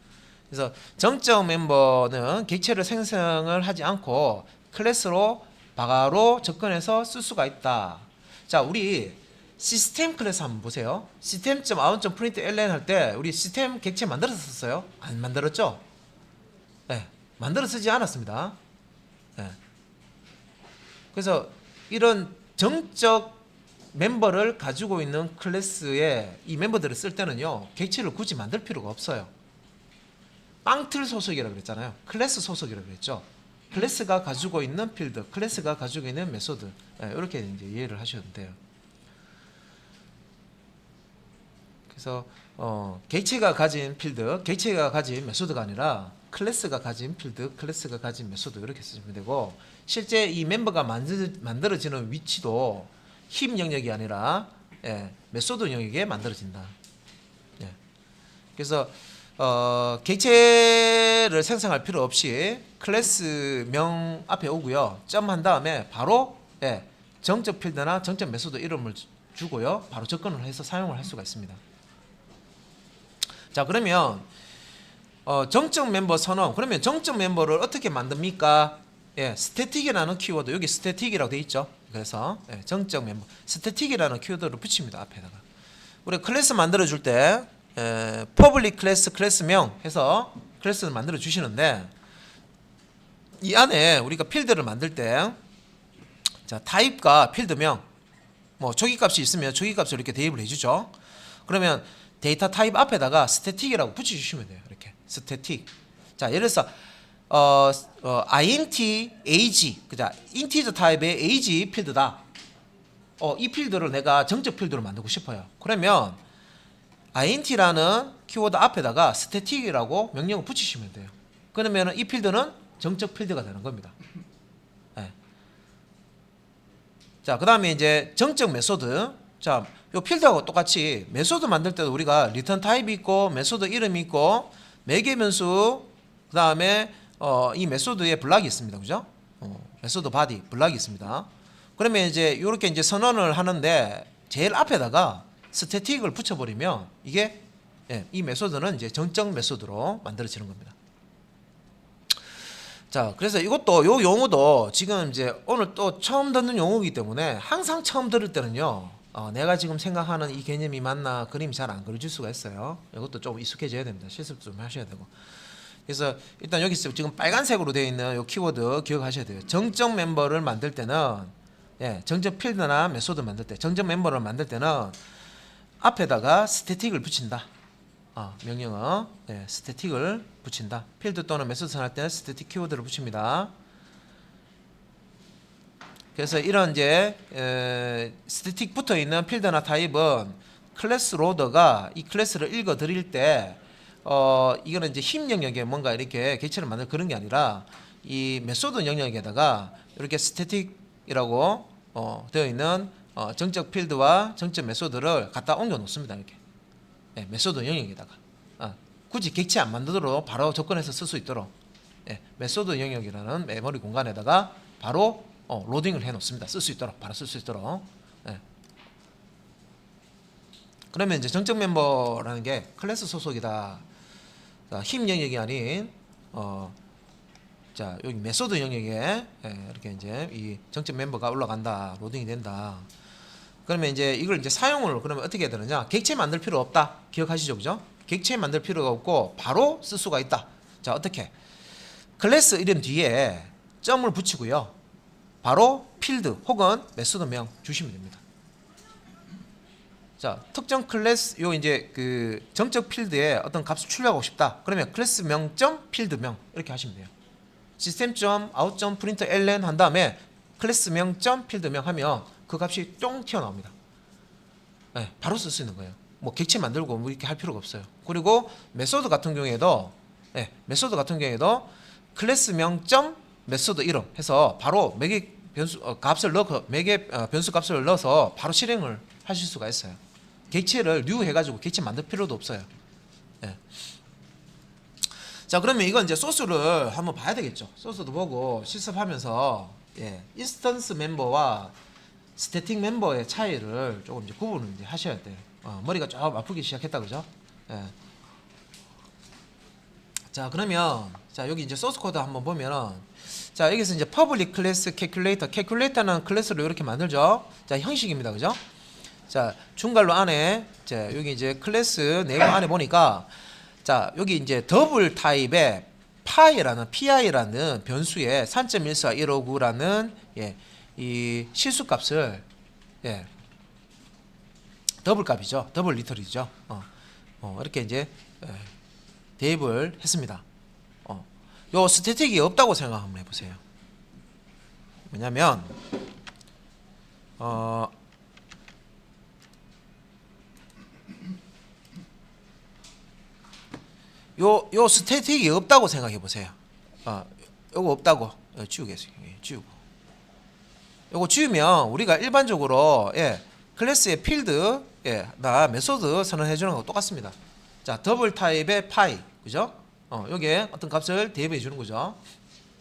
그래서 정적 멤버는 객체를 생성을 하지 않고 클래스로 바로 접근해서 쓸 수가 있다. 자, 우리 시스템 클래스 한번 보세요. 시스템.out.println 할 때 우리 시스템 객체 만들어서 썼어요? 안 만들었죠? 만들어 쓰지 않았습니다. 그래서 이런 정적 멤버를 가지고 있는 클래스에 이 멤버들을 쓸 때는요, 객체를 굳이 만들 필요가 없어요. 빵틀 소속이라고 그랬잖아요. 클래스 소속이라고 그랬죠. 클래스가 가지고 있는 필드, 클래스가 가지고 있는 메소드, 이렇게 이제 이해를 하셔도 돼요. 그래서 객체가 가진 필드, 객체가 가진 메소드가 아니라 클래스가 가진 필드, 클래스가 가진 메소드, 이렇게 쓰시면 되고, 실제 이 멤버가 만들어지는 위치도 힘 영역이 아니라 메소드 영역에 만들어진다. 그래서 객체를 생성할 필요 없이 클래스명 앞에 오고요, 점한 다음에 바로 정적 필드나 정적 메소드 이름을 주고요, 바로 접근을 해서 사용을 할 수가 있습니다. 자, 그러면 정적 멤버 선언, 그러면 정적 멤버를 어떻게 만듭니까? 스태틱이라는 키워드, 여기 스태틱이라고 되어 있죠. 그래서 정적 멤버 스태틱이라는 키워드를 붙입니다. 앞에다가 우리 클래스 만들어 줄 때 public class 클래스명 해서 클래스를 만들어 주시는데 이 안에 우리가 필드를 만들 때 자, 타입과 필드명 뭐 초기값이 있으면 초기값을 이렇게 대입을 해주죠. 그러면 데이터 타입 앞에다가 스태틱이라고 붙여주시면 돼요. 이렇게 스태틱. 자, 예를 들어서 int age 그자 인티저 타입의 age 필드다. 이 필드를 내가 정적 필드로 만들고 싶어요. 그러면 int라는 키워드 앞에다가 스태틱이라고 명령을 붙이시면 돼요. 그러면 이 필드는 정적 필드가 되는 겁니다. 네. 자, 그 다음에 이제 정적 메소드. 자, 요 필드하고 똑같이 메소드 만들 때도 우리가 리턴 타입이 있고 메소드 이름이 있고 매개 변수 그 다음에 이 메소드에 블락이 있습니다. 그죠? 메소드 바디 블락이 있습니다. 그러면 이제 이렇게 이제 선언을 하는데 제일 앞에다가 스태틱을 붙여버리면 이게 이 메소드는 이제 정적 메소드로 만들어지는 겁니다. 자, 그래서 이것도 요 용어도 지금 이제 오늘 또 처음 듣는 용어이기 때문에 항상 처음 들을 때는요, 내가 지금 생각하는 이 개념이 맞나 그림이 잘 안 그려질 수가 있어요. 이것도 좀 익숙해져야 됩니다. 실습 좀 하셔야 되고. 그래서 일단 여기 지금 빨간색으로 되어 있는 요 키워드 기억하셔야 돼요. 정적 멤버를 만들 때는 정적 필드나 메소드 만들 때 정적 멤버를 만들 때는 앞에다가 스태틱을 붙인다. 명령어 스태틱을 붙인다. 필드 또는 메소드 선할 때는 스태틱 키워드를 붙입니다. 그래서 이런 이제 스태틱 붙어 있는 필드나 타입은 클래스 로더가 이 클래스를 읽어 드릴 때 이거는 이제 힘 영역에 뭔가 이렇게 객체를 만들 그런 게 아니라 이 메소드 영역에다가 이렇게 스태틱이라고 되어 있는 정적 필드와 정적 메소드를 갖다 옮겨 놓습니다. 이렇게 메소드 영역에다가 굳이 객체 안 만들도록 바로 접근해서 쓸 수 있도록 메소드 영역이라는 메모리 공간에다가 바로 로딩을 해 놓습니다. 쓸 수 있도록 바로 쓸 수 있도록. 그러면 이제 정적 멤버라는 게 클래스 소속이다. 힘 영역이 아닌 자, 여기 메소드 영역에 이렇게 이제 이 정적 멤버가 올라간다. 로딩이 된다. 그러면 이제 이걸 이제 사용을 그러면 어떻게 해야 되느냐? 객체 만들 필요 없다. 기억하시죠? 그죠? 객체 만들 필요가 없고 바로 쓸 수가 있다. 자, 어떻게? 클래스 이름 뒤에 점을 붙이고요. 바로 필드 혹은 메소드명 주시면 됩니다. 자, 특정 클래스 요 이제 그 정적 필드에 어떤 값을 출력하고 싶다. 그러면 클래스명 점 필드명 이렇게 하시면 돼요. 시스템 점 아웃 점 프린트 ln 한 다음에 클래스명 점 필드명 하면 그 값이 똥 튀어나옵니다. 바로 쓸 수 있는 거예요. 뭐 객체 만들고 뭐 이렇게 할 필요가 없어요. 그리고 메소드 같은 경우에도 클래스명 점 메소드 이름 해서 바로 매개 변수 값을 넣고 매개 변수 값을 넣어서 바로 실행을 하실 수가 있어요. 객체를 new 해가지고 객체 만들 필요도 없어요. 자, 그러면 이건 이제 소스를 한번 봐야 되겠죠. 소스도 보고 실습하면서 인스턴스 멤버와 스태틱 멤버의 차이를 조금 이제 구분을 이제 하셔야 돼요. 머리가 좀 아프기 시작했다, 그죠? 자, 그러면 자 여기 이제 소스 코드 한번 보면은 자 여기서 이제 public class calculator는 클래스를 이렇게 만들죠. 자, 형식입니다, 그죠? 자, 중괄호 안에 자 여기 이제 클래스 내용 안에 보니까 자 여기 이제 더블 타입의 pi라는 변수에 3.14159라는 이 실수값을 더블 값이죠. 더블 리터리죠. 이렇게 이제 대입을 했습니다. 요 스태틱이 없다고 생각 한번 해보세요. 왜냐면 요 스태틱이 없다고 생각해 보세요. 요거 없다고 지우겠어요. 지우고. 요거 지우면 우리가 일반적으로 클래스의 필드 나 메소드 선언해 주는 거 똑같습니다. 자, 더블 타입의 파이, 그죠? 여기에 어떤 값을 대입해 주는 거죠.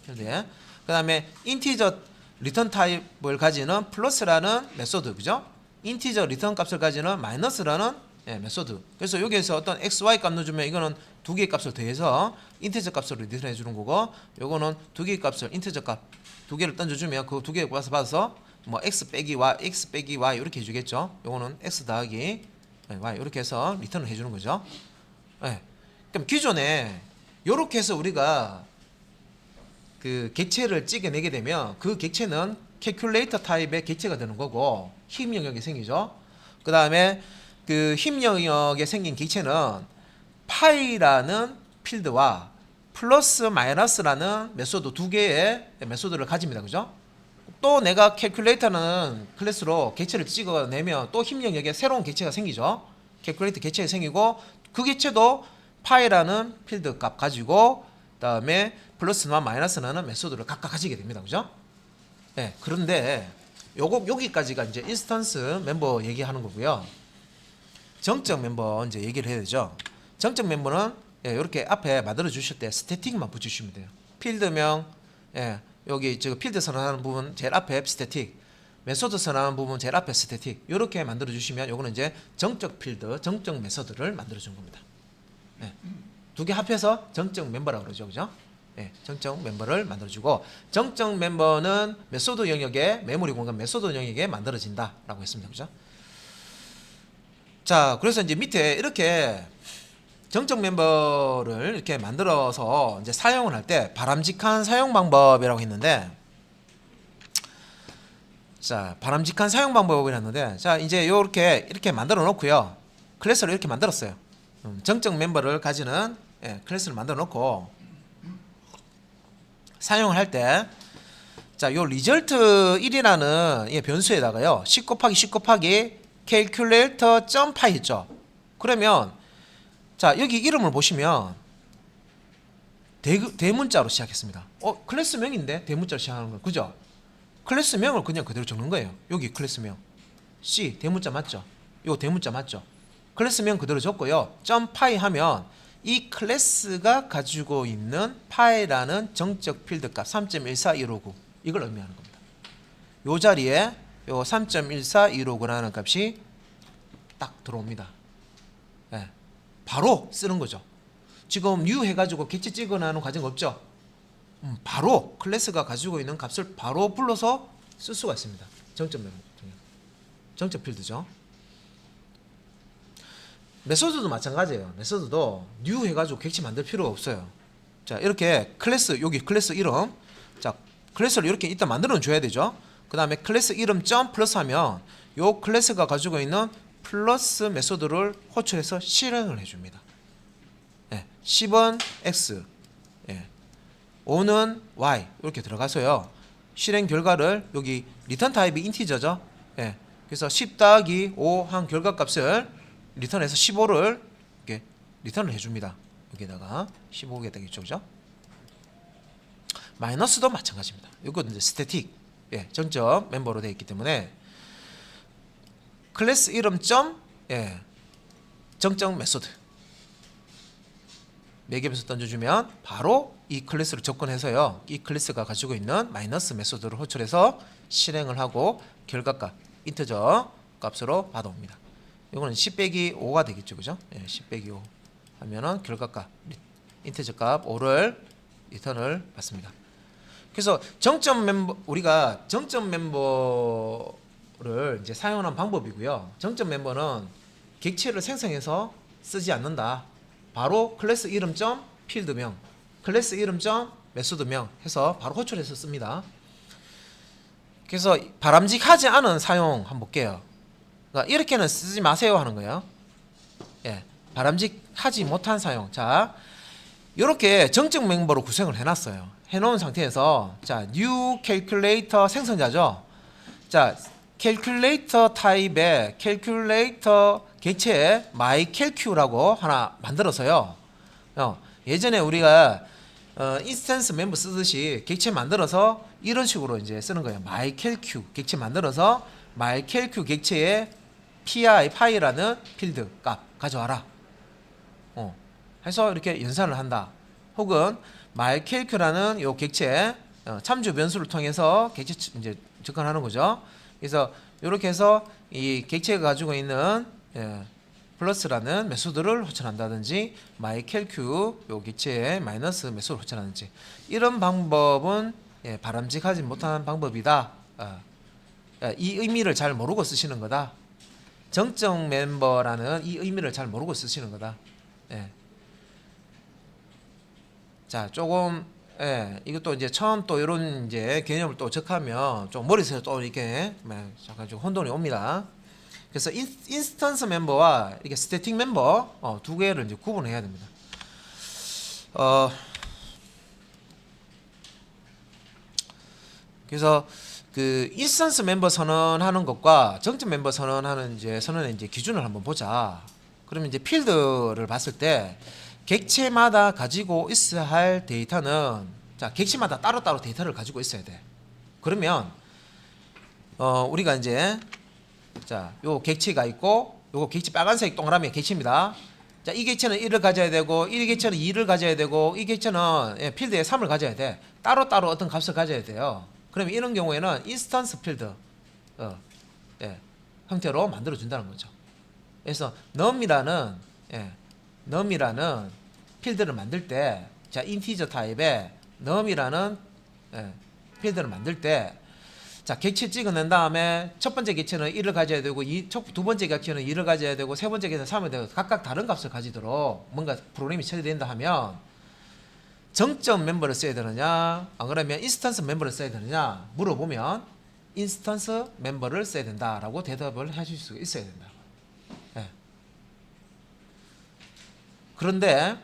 필드에. 그다음에 인티저 리턴 타입을 가지는 플러스라는 메소드, 그죠? 인티저 리턴 값을 가지는 마이너스라는 메소드. 그래서 여기에서 어떤 xy 값 넣어주면 이거는 두 개의 값을 더해서 인티저 값으로 리턴해 주는 거고, 요거는 두 개의 값을 인티저 값 두 개를 던져주면 그 두 개의 값을 받아서 뭐 x 빼기 y 이렇게 해주겠죠. 요거는 x 더하기 y 이렇게 해서 리턴을 해주는 거죠. 예. 그럼 기존에 요렇게 해서 우리가 그 객체를 찍어내게 되면 그 객체는 캘큘레이터 타입의 객체가 되는 거고 힘 영역이 생기죠. 그 다음에 그 힘 영역에 생긴 객체는 파이라는 필드와 플러스 마이너스라는 메소드 두 개의 메소드를 가집니다. 그죠? 또 내가 캘큘레이터는 클래스로 객체를 찍어내면 또 힘 영역에 새로운 객체가 생기죠. 캘큘레이터 객체가 생기고 그 객체도 파이라는 필드 값 가지고 그다음에 플러스나 마이너스라는 메소드를 각각 가지게 됩니다. 그죠? 네, 그런데 여기까지가 이제 인스턴스 멤버 얘기하는 거고요. 정적 멤버 이제 얘기를 해야 되죠. 정적 멤버는 이렇게 앞에 만들어 주실 때 스태틱만 붙여주시면 돼요. 필드명, 여기 저 필드 선언하는 부분 제일 앞에 스태틱, 메소드 선언하는 부분 제일 앞에 스태틱 이렇게 만들어 주시면 요거는 이제 정적 필드, 정적 메소드를 만들어 준 겁니다. 두 개 합해서 정적 멤버라고 그러죠. 그죠? 정적 멤버를 만들어주고 정적 멤버는 메소드 영역에 메모리 공간 메소드 영역에 만들어진다라고 했습니다. 그죠? 자, 그래서 이제 밑에 이렇게 정적 멤버를 이렇게 만들어서 이제 사용을 할 때 바람직한 사용 방법이라고 했는데, 자, 바람직한 사용 방법이라고 했는데, 자, 이제 이렇게 만들어 놓고요. 클래스를 이렇게 만들었어요. 정적 멤버를 가지는 클래스를 만들어 놓고 사용을 할 때, 자, 요 result 1이라는 이 변수에다가요 10 곱하기 10 곱하기 calculator.py 있죠. 그러면 자, 여기 이름을 보시면 대문자로 시작했습니다. 클래스명인데 대문자로 시작하는 거 그죠? 클래스명을 그냥 그대로 적는 거예요. 여기 클래스명 C 대문자 맞죠? 요 대문자 맞죠? 클래스명 그대로 적고요. .py 하면 이 클래스가 가지고 있는 파이라는 정적 필드 값 3.14159 이걸 의미하는 겁니다. 요 자리에 요 3.14159라는 값이 딱 들어옵니다. 바로 쓰는 거죠. 지금 new 해가지고 객체 찍어내는 과정 없죠? 바로 클래스가 가지고 있는 값을 바로 불러서 쓸 수가 있습니다. 정적 필드죠. 메소드도 마찬가지예요. 메소드도 new 해가지고 객체 만들 필요가 없어요. 자, 이렇게 클래스, 여기 클래스 이름, 자, 클래스를 이렇게 일단 만들어 줘야 되죠. 그 다음에 클래스 이름 점 플러스 하면 요 클래스가 가지고 있는 플러스 메소드를 호출해서 실행을 해줍니다. 10은 x, 5는 y 이렇게 들어가서요. 실행 결과를 여기 리턴 타입이 인티저죠. 그래서 10 더하기 5 한 결과값을 리턴해서 15를 이렇게 리턴을 해줍니다. 여기다가 15개 되겠죠, 그죠? 마이너스도 마찬가지입니다. 이건 이제 스태틱, 정적 멤버로 되어 있기 때문에 클래스 이름 점, 정적 메소드 매개변수 던져주면 바로 이 클래스를 접근해서요. 이 클래스가 가지고 있는 마이너스 메소드를 호출해서 실행을 하고 결과값 인터저 값으로 받아옵니다. 이거는 10 빼기 5가 되겠죠, 그죠? 10 빼기 5 하면은 결과값 인터저 값 5를 리턴을 받습니다. 그래서 정점 멤버, 우리가 정점 멤버를 이제 사용하는 방법이고요. 정점 멤버는 객체를 생성해서 쓰지 않는다. 바로 클래스 이름 점 필드명, 클래스 이름 점 메소드명 해서 바로 호출해서 씁니다. 그래서 바람직하지 않은 사용 한번 볼게요. 그러니까 이렇게는 쓰지 마세요 하는 거예요. 바람직하지 못한 사용. 자, 이렇게 정적 멤버로 구성을 해놨어요. 해놓은 상태에서 자, new calculator 생성자죠. 자, calculator 타입의 calculator 객체에 mycalc라고 하나 만들어서요. 예전에 우리가 인스턴스 멤버 쓰듯이 객체 만들어서 이런 식으로 이제 쓰는 거예요. mycalc 객체 만들어서 mycalc 객체에 파이라는 필드 값 가져와라. 해서 이렇게 연산을 한다. 혹은 mycalc라는 요 객체 참조 변수를 통해서 객체 이제 접근하는 거죠. 그래서 이렇게 해서 이 객체가 가지고 있는 플러스라는 메소드를 호출한다든지 mycalc 요 객체에 마이너스 메소드를 호출하는지 이런 방법은 바람직하지 못한 방법이다. 이 의미를 잘 모르고 쓰시는 거다. 정적 멤버라는 이 의미를 잘 모르고 쓰시는 거다. 자, 조금 이것도 이제 처음 또 이런 이제 개념을 또 접하면 좀 머릿속에 또 이렇게 잠깐 좀 혼돈이 옵니다. 그래서 인스턴스 멤버와 이게 스태틱 멤버 두 개를 이제 구분해야 됩니다. 그래서 그 인스턴스 멤버 선언하는 것과 정점 멤버 선언하는 이제 선언의 이제 기준을 한번 보자. 그러면 이제 필드를 봤을 때 객체마다 가지고 있어야 할 데이터는 자, 객체마다 따로따로 데이터를 가지고 있어야 돼. 그러면 우리가 이제 자, 요 객체가 있고 요거 객체 빨간색 동그라미 객체입니다. 자, 이 객체는 1을 가져야 되고 이 객체는 2를 가져야 되고 이 객체는 필드에 3을 가져야 돼. 따로따로 어떤 값을 가져야 돼요. 그러면 이런 경우에는 인스턴스 필드 형태로 만들어 준다는 거죠. 그래서 num이라는 필드를 만들 때 자, 인티저 타입의 num이라는 필드를 만들 때 자, 객체 찍어낸 다음에 첫 번째 객체는 1을 가져야 되고 두 번째 객체는 2를 가져야 되고 세 번째 객체는 3을 되고 각각 다른 값을 가지도록 뭔가 프로그램이 처리된다 하면 정점 멤버를 써야 되느냐 안 그러면 인스턴스 멤버를 써야 되느냐 물어보면 인스턴스 멤버를 써야 된다라고 대답을 하실 수 있어야 된다. 그런데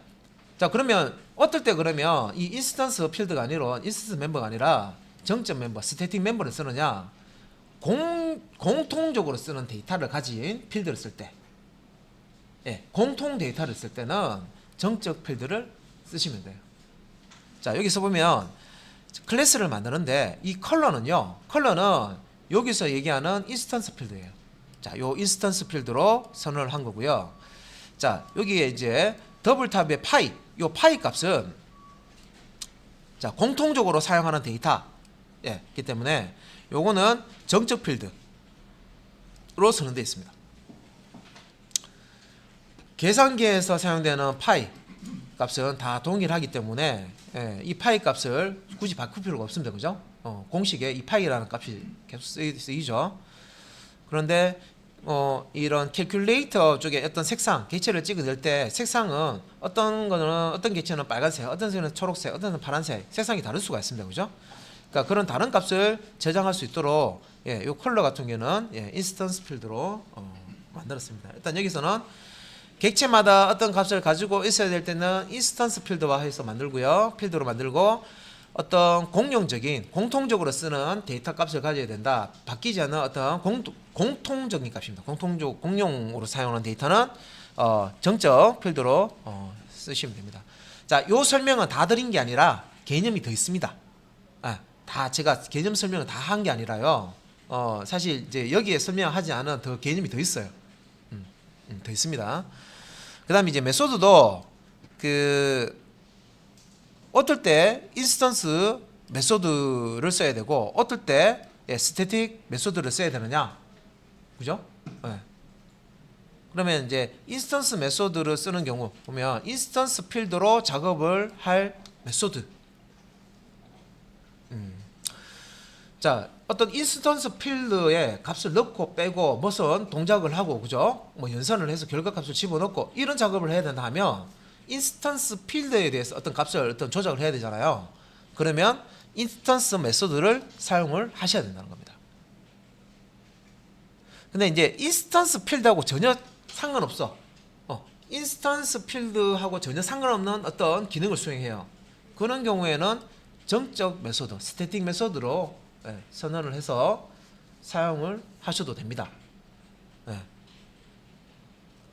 자, 그러면 어떨 때 그러면 이 인스턴스 필드가 아니라 인스턴스 멤버가 아니라 정점 멤버, 스태틱 멤버를 쓰느냐 공통적으로 쓰는 데이터를 가진 필드를 쓸 때 공통 데이터를 쓸 때는 정적 필드를 쓰시면 돼요. 자, 여기서 보면 클래스를 만드는데 이 컬러는요, 컬러는 여기서 얘기하는 인스턴스 필드예요. 자, 요 인스턴스 필드로 선언을 한 거고요. 자, 여기에 이제 더블탑의 파이, 요 파이 값은 자, 공통적으로 사용하는 데이터이기 때문에 요거는 정적 필드로 선언되어 있습니다. 계산기에서 사용되는 파이 값은 다 동일하기 때문에 이 파이 값을 굳이 바꿀 필요가 없습니다. 그죠? 공식에 이 파이라는 값이 계속 쓰이죠. 그런데 이런 캘큘레이터 쪽에 어떤 색상, 객체를 찍어낼 때 색상은 어떤 거는 어떤 객체는 빨간색, 어떤 객체는 초록색, 어떤 객체는 파란색, 색상이 다를 수가 있습니다. 그죠? 그러니까 그런 다른 값을 저장할 수 있도록 이 컬러 같은 경우는 인스턴스 필드로 만들었습니다. 일단 여기서는 객체마다 어떤 값을 가지고 있어야 될 때는 인스턴스 필드와 해서 만들고요. 필드로 만들고 어떤 공용적인 공통적으로 쓰는 데이터 값을 가져야 된다. 바뀌지 않는 어떤 공통적인 값입니다. 공용으로 사용하는 데이터는 정적 필드로 쓰시면 됩니다. 자, 요 설명은 다 드린 게 아니라 개념이 더 있습니다. 다 제가 개념 설명을 다 한 게 아니라요. 사실 이제 여기에 설명하지 않은 더 개념이 더 있어요. 더 있습니다. 그다음에 이제 메소드도 어떨 때 인스턴스 메소드를 써야 되고 어떨 때 스태틱 메소드를 써야 되느냐, 그죠? 그러면 이제 인스턴스 메소드를 쓰는 경우 보면 인스턴스 필드로 작업을 할 메소드. 자, 어떤 인스턴스 필드에 값을 넣고 빼고 무슨 동작을 하고, 그죠? 뭐 연산을 해서 결과값을 집어넣고 이런 작업을 해야 된다 하면 인스턴스 필드에 대해서 어떤 값을 어떤 조작을 해야 되잖아요. 그러면 인스턴스 메소드를 사용을 하셔야 된다는 겁니다. 근데 이제 인스턴스 필드하고 전혀 상관없어. 인스턴스 필드하고 전혀 상관없는 어떤 기능을 수행해요. 그런 경우에는 정적 메소드, 스태틱 메소드로 선언을 해서 사용을 하셔도 됩니다.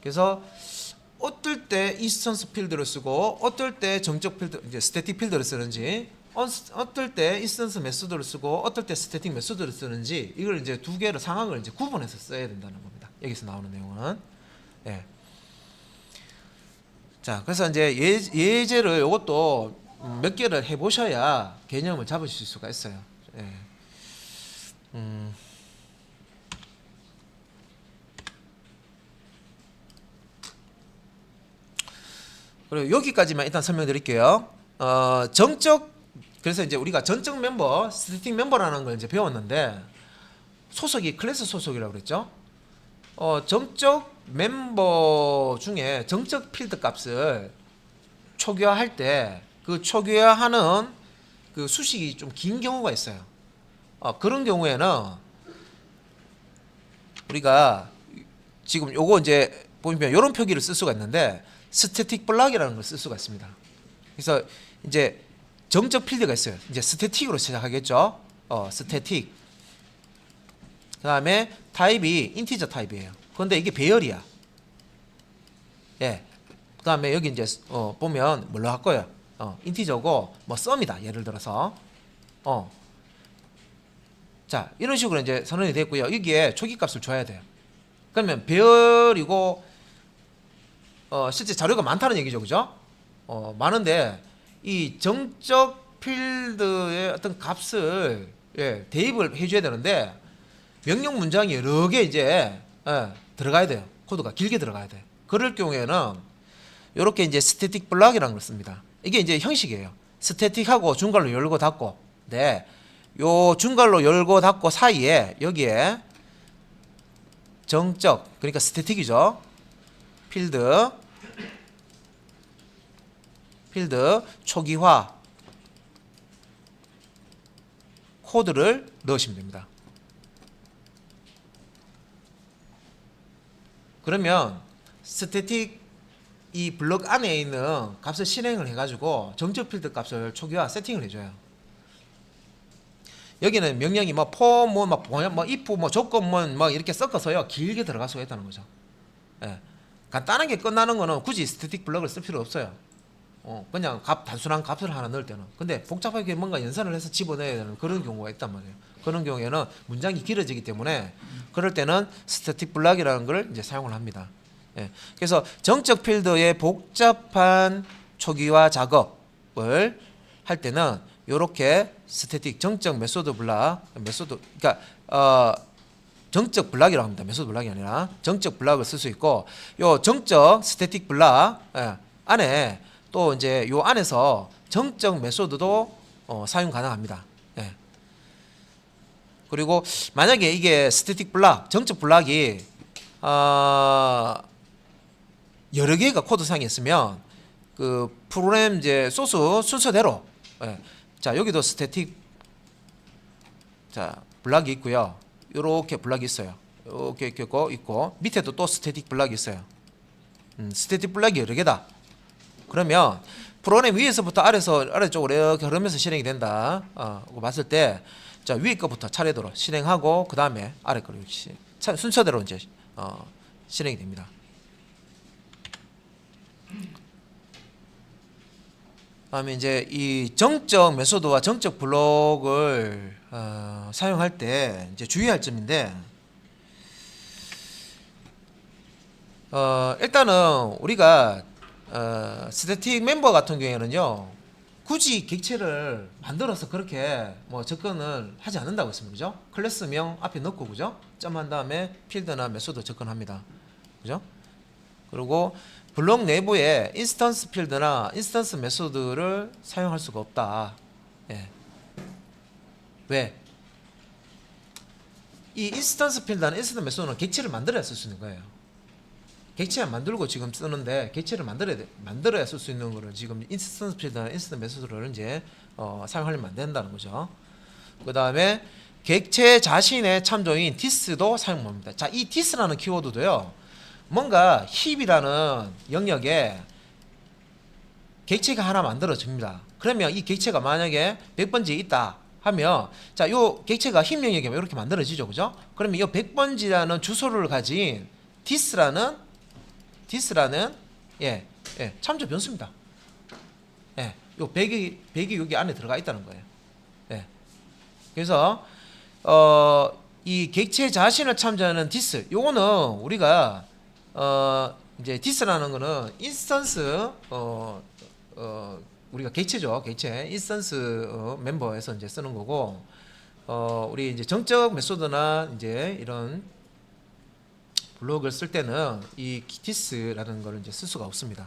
그래서 어떨 때 인스턴스 필드를 쓰고 어떨 때 정적 필드, 이제 스태틱 필드를 쓰는지, 어떨 때 인스턴스 메소드를 쓰고 어떨 때 스태틱 메소드를 쓰는지, 이걸 이제 두 개를 상황을 이제 구분해서 써야 된다는 겁니다. 여기서 나오는 내용은. 자, 그래서 이제 예제를 이것도 몇 개를 해보셔야 개념을 잡으실 수가 있어요. 그리고 여기까지만 일단 설명드릴게요. 그래서 이제 우리가 전적 멤버, 스태틱 멤버라는 걸 이제 배웠는데 소속이 클래스 소속이라고 그랬죠. 정적 멤버 중에 정적 필드 값을 초기화할 때 그 초기화하는 그 수식이 좀 긴 경우가 있어요. 그런 경우에는 우리가 지금 요거 이제 보면 이런 표기를 쓸 수가 있는데 스태틱 블락이라는 걸 쓸 수가 있습니다. 그래서 이제 정적 필드가 있어요. 이제 스태틱으로 시작하겠죠. 스태틱. 그다음에 타입이 인티저 타입이에요. 그런데 이게 배열이야. 예. 그다음에 여기 이제 보면 뭘로 할 거예요? 인티저고 뭐 썸이다. 예를 들어서 자, 이런 식으로 이제 선언이 됐고요. 여기에 초기 값을 줘야 돼요. 그러면 배열이고 실제 자료가 많다는 얘기죠. 그죠? 많은데 이 정적 필드의 어떤 값을 대입을 해 줘야 되는데 명령 문장이 여러 개 이제 들어가야 돼요. 코드가 길게 들어가야 돼. 그럴 경우에는 이렇게 이제 스태틱 블락이라는 걸 씁니다. 이게 이제 형식이에요. 스태틱하고 중괄로 열고 닫고. 네. 요 중괄로 열고 닫고 사이에 여기에 정적, 그러니까 스태틱이죠. 필드 초기화 코드를 넣으시면 됩니다. 그러면 스태틱 이 블럭 안에 있는 값을 실행을 해가지고 정적 필드 값을 초기화 세팅을 해줘요. 여기는 명령이 뭐 for 뭐 if 뭐 조건 뭐 이렇게 섞어서요 길게 들어갈 수가 있다는 거죠. 예. 간단하게 끝나는 거는 굳이 스태틱 블럭을 쓸 필요 없어요. 그냥 단순한 값을 하나 넣을 때는. 근데 복잡하게 뭔가 연산을 해서 집어넣어야 되는 그런 경우가 있단 말이에요. 그런 경우에는 문장이 길어지기 때문에 그럴 때는 스태틱 블락이라는 걸 이제 사용을 합니다. 예. 그래서 정적 필드의 복잡한 초기화 작업을 할 때는 이렇게 스태틱 정적 메소드 블락 그러니까 정적 블락이라고 합니다. 메소드 블락이 아니라 정적 블락을 쓸 수 있고 요 정적 스태틱 블락 안에 또 이제 요 안에서 정적 메소드도 사용 가능합니다. 예. 그리고 만약에 이게 스태틱 블락, 정적 블락이 여러 개가 코드상에 있으면 그 프로그램 이제 소스 순서대로 자 여기도 스태틱 자 블락이 있고요. 요렇게 블락이 있어요. 이렇게 있고 밑에도 또 스태틱 블락이 있어요. 스태틱 블락이 여러 개다. 그러면 프로그램 위에서부터 아래쪽으로 이렇게 흐르면서 실행이 된다. 봤을 때 자 위에 거부터 차례대로 실행하고 그 다음에 아래 거로 순서대로 이제 실행이 됩니다. 다음에 이제 이 정적 메소드와 정적 블록을 사용할 때 이제 주의할 점인데 일단은 우리가 스태틱 멤버 같은 경우에는요 굳이 객체를 만들어서 그렇게 뭐 접근을 하지 않는다고 했습니다. 그죠? 클래스명 앞에 넣고 그죠? 점한 다음에 필드나 메소드 접근합니다. 그죠? 그리고 블록 내부에 인스턴스 필드나 인스턴스 메소드를 사용할 수가 없다. 예. 왜? 이 인스턴스 필드나 인스턴스 메소드는 객체를 만들어야 쓸 수 있는 거예요. 객체 안 만들고 지금 쓰는데 객체를 만들어야 쓸 수 있는 거를 지금 인스턴스 필드나 인스턴스 메소드를 이제 사용하려면 안 된다는 거죠. 그 다음에 객체 자신의 참조인 디스도 사용합니다. 자, 이 디스라는 키워드도요. 뭔가 힙이라는 영역에 객체가 하나 만들어집니다. 그러면 이 객체가 만약에 100번지에 있다 하면 자, 요 객체가 힙 영역에 이렇게 만들어지죠. 그죠? 그러면 이 100번지라는 주소를 가진 디스라는 참조 변수입니다. 예. 요 100이 여기 안에 들어가 있다는 거예요. 예. 그래서 이 객체 자신을 참조하는 디스 요거는 우리가 이제 디스라는 거는 인스턴스 우리가 객체죠. 객체 인스턴스 멤버에서 이제 쓰는 거고 우리 이제 정적 메소드나 이제 이런 블록을 쓸 때는 이 디스라는 거를 이제 쓸 수가 없습니다.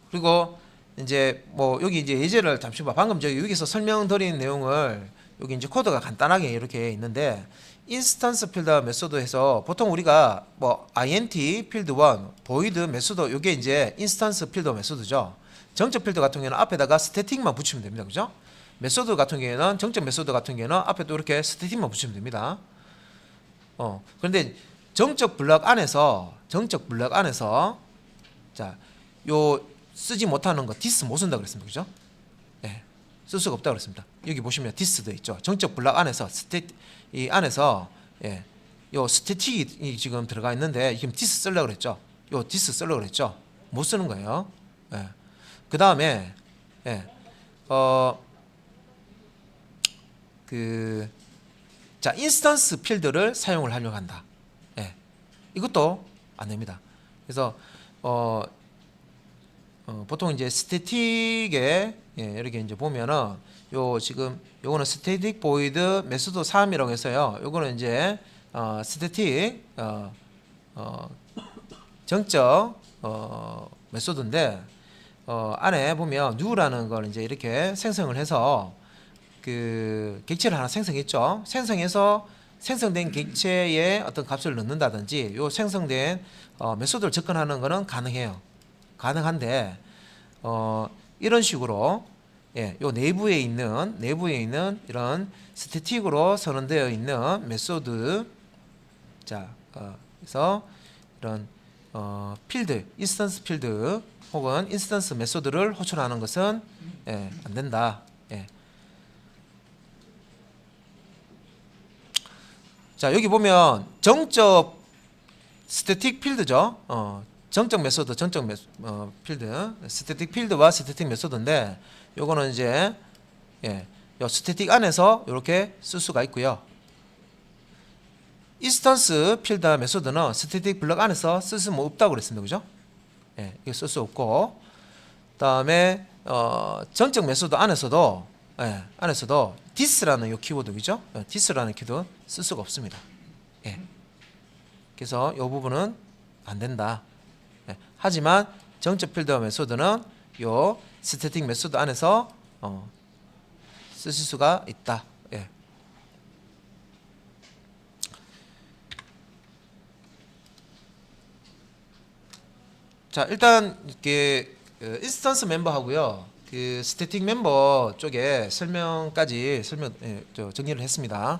그리고 이제 뭐 여기 이제 예제를 잠시 봐. 방금 여기서 설명드린 내용을 여기 이제 코드가 간단하게 이렇게 있는데 인스턴스 필드 메소드에서 보통 우리가 뭐 int 필드 1, void 메소드 요게 이제 인스턴스 필드 메소드죠. 정적 필드 같은 경우에는 앞에다가 스태틱만 붙이면 됩니다. 그죠? 메소드 같은 경우에는 정적 메소드 같은 경우에는 앞에도 이렇게 스태틱만 붙이면 됩니다. 그런데 정적 블럭 안에서 자, 요 쓰지 못하는 거 디스 못 쓴다 그랬습니다. 그죠? 예. 쓸 수가 없다 그랬습니다. 여기 보시면 디스도 있죠. 정적 블럭 안에서 이 안에서 예. 요 스태틱이 지금 들어가 있는데 지금 디스 쓰려고 그랬죠. 요 디스 쓰려고 그랬죠. 못 쓰는 거예요. 예. 그다음에 예. 자, 인스턴스 필드를 사용을 하려고 한다. 예. 이것도 안 됩니다. 그래서 보통 이제 스태틱에 이렇게 이제 보면은 요 지금 요거는 스태틱 보이드 메소드 3이라고 해서요. 요거는 이제 스태틱 정적 메소드인데 안에 보면 new라는 걸 이제 이렇게 생성을 해서 그 객체를 하나 생성했죠. 생성해서 생성된 객체에 어떤 값을 넣는다든지 요 생성된 메소드를 접근하는 거는 가능해요. 가능한데 이런 식으로 예, 요 내부에 있는 이런 스태틱으로 선언되어 있는 메소드 자, 그래서 이런 필드, 인스턴스 필드 혹은 인스턴스 메소드를 호출하는 것은 예, 안 된다. 예. 자, 여기 보면 정적 스태틱 필드죠. 정적 메소드, 필드, 스태틱 필드와 스태틱 메소드인데 요거는 이제 예, 요 스태틱 안에서 이렇게 쓸 수가 있고요. 인스턴스 필드 메소드는 스태틱 블럭 안에서 쓸 수 없다고 그랬습니다. 그죠? 예, 이거 쓸 수 없고 그다음에 정적 메소드 안에서도 this라는 요 키워드죠. this라는 키워드 쓸 수가 없습니다. 예. 그래서 이 부분은 안 된다. 예. 하지만 정적 필드 메소드는 요 스태틱 메소드 안에서 쓰실 수가 있다. 예. 자, 일단 이렇게 인스턴스 멤버하고요. 그 스태틱 멤버 쪽에 정리를 했습니다.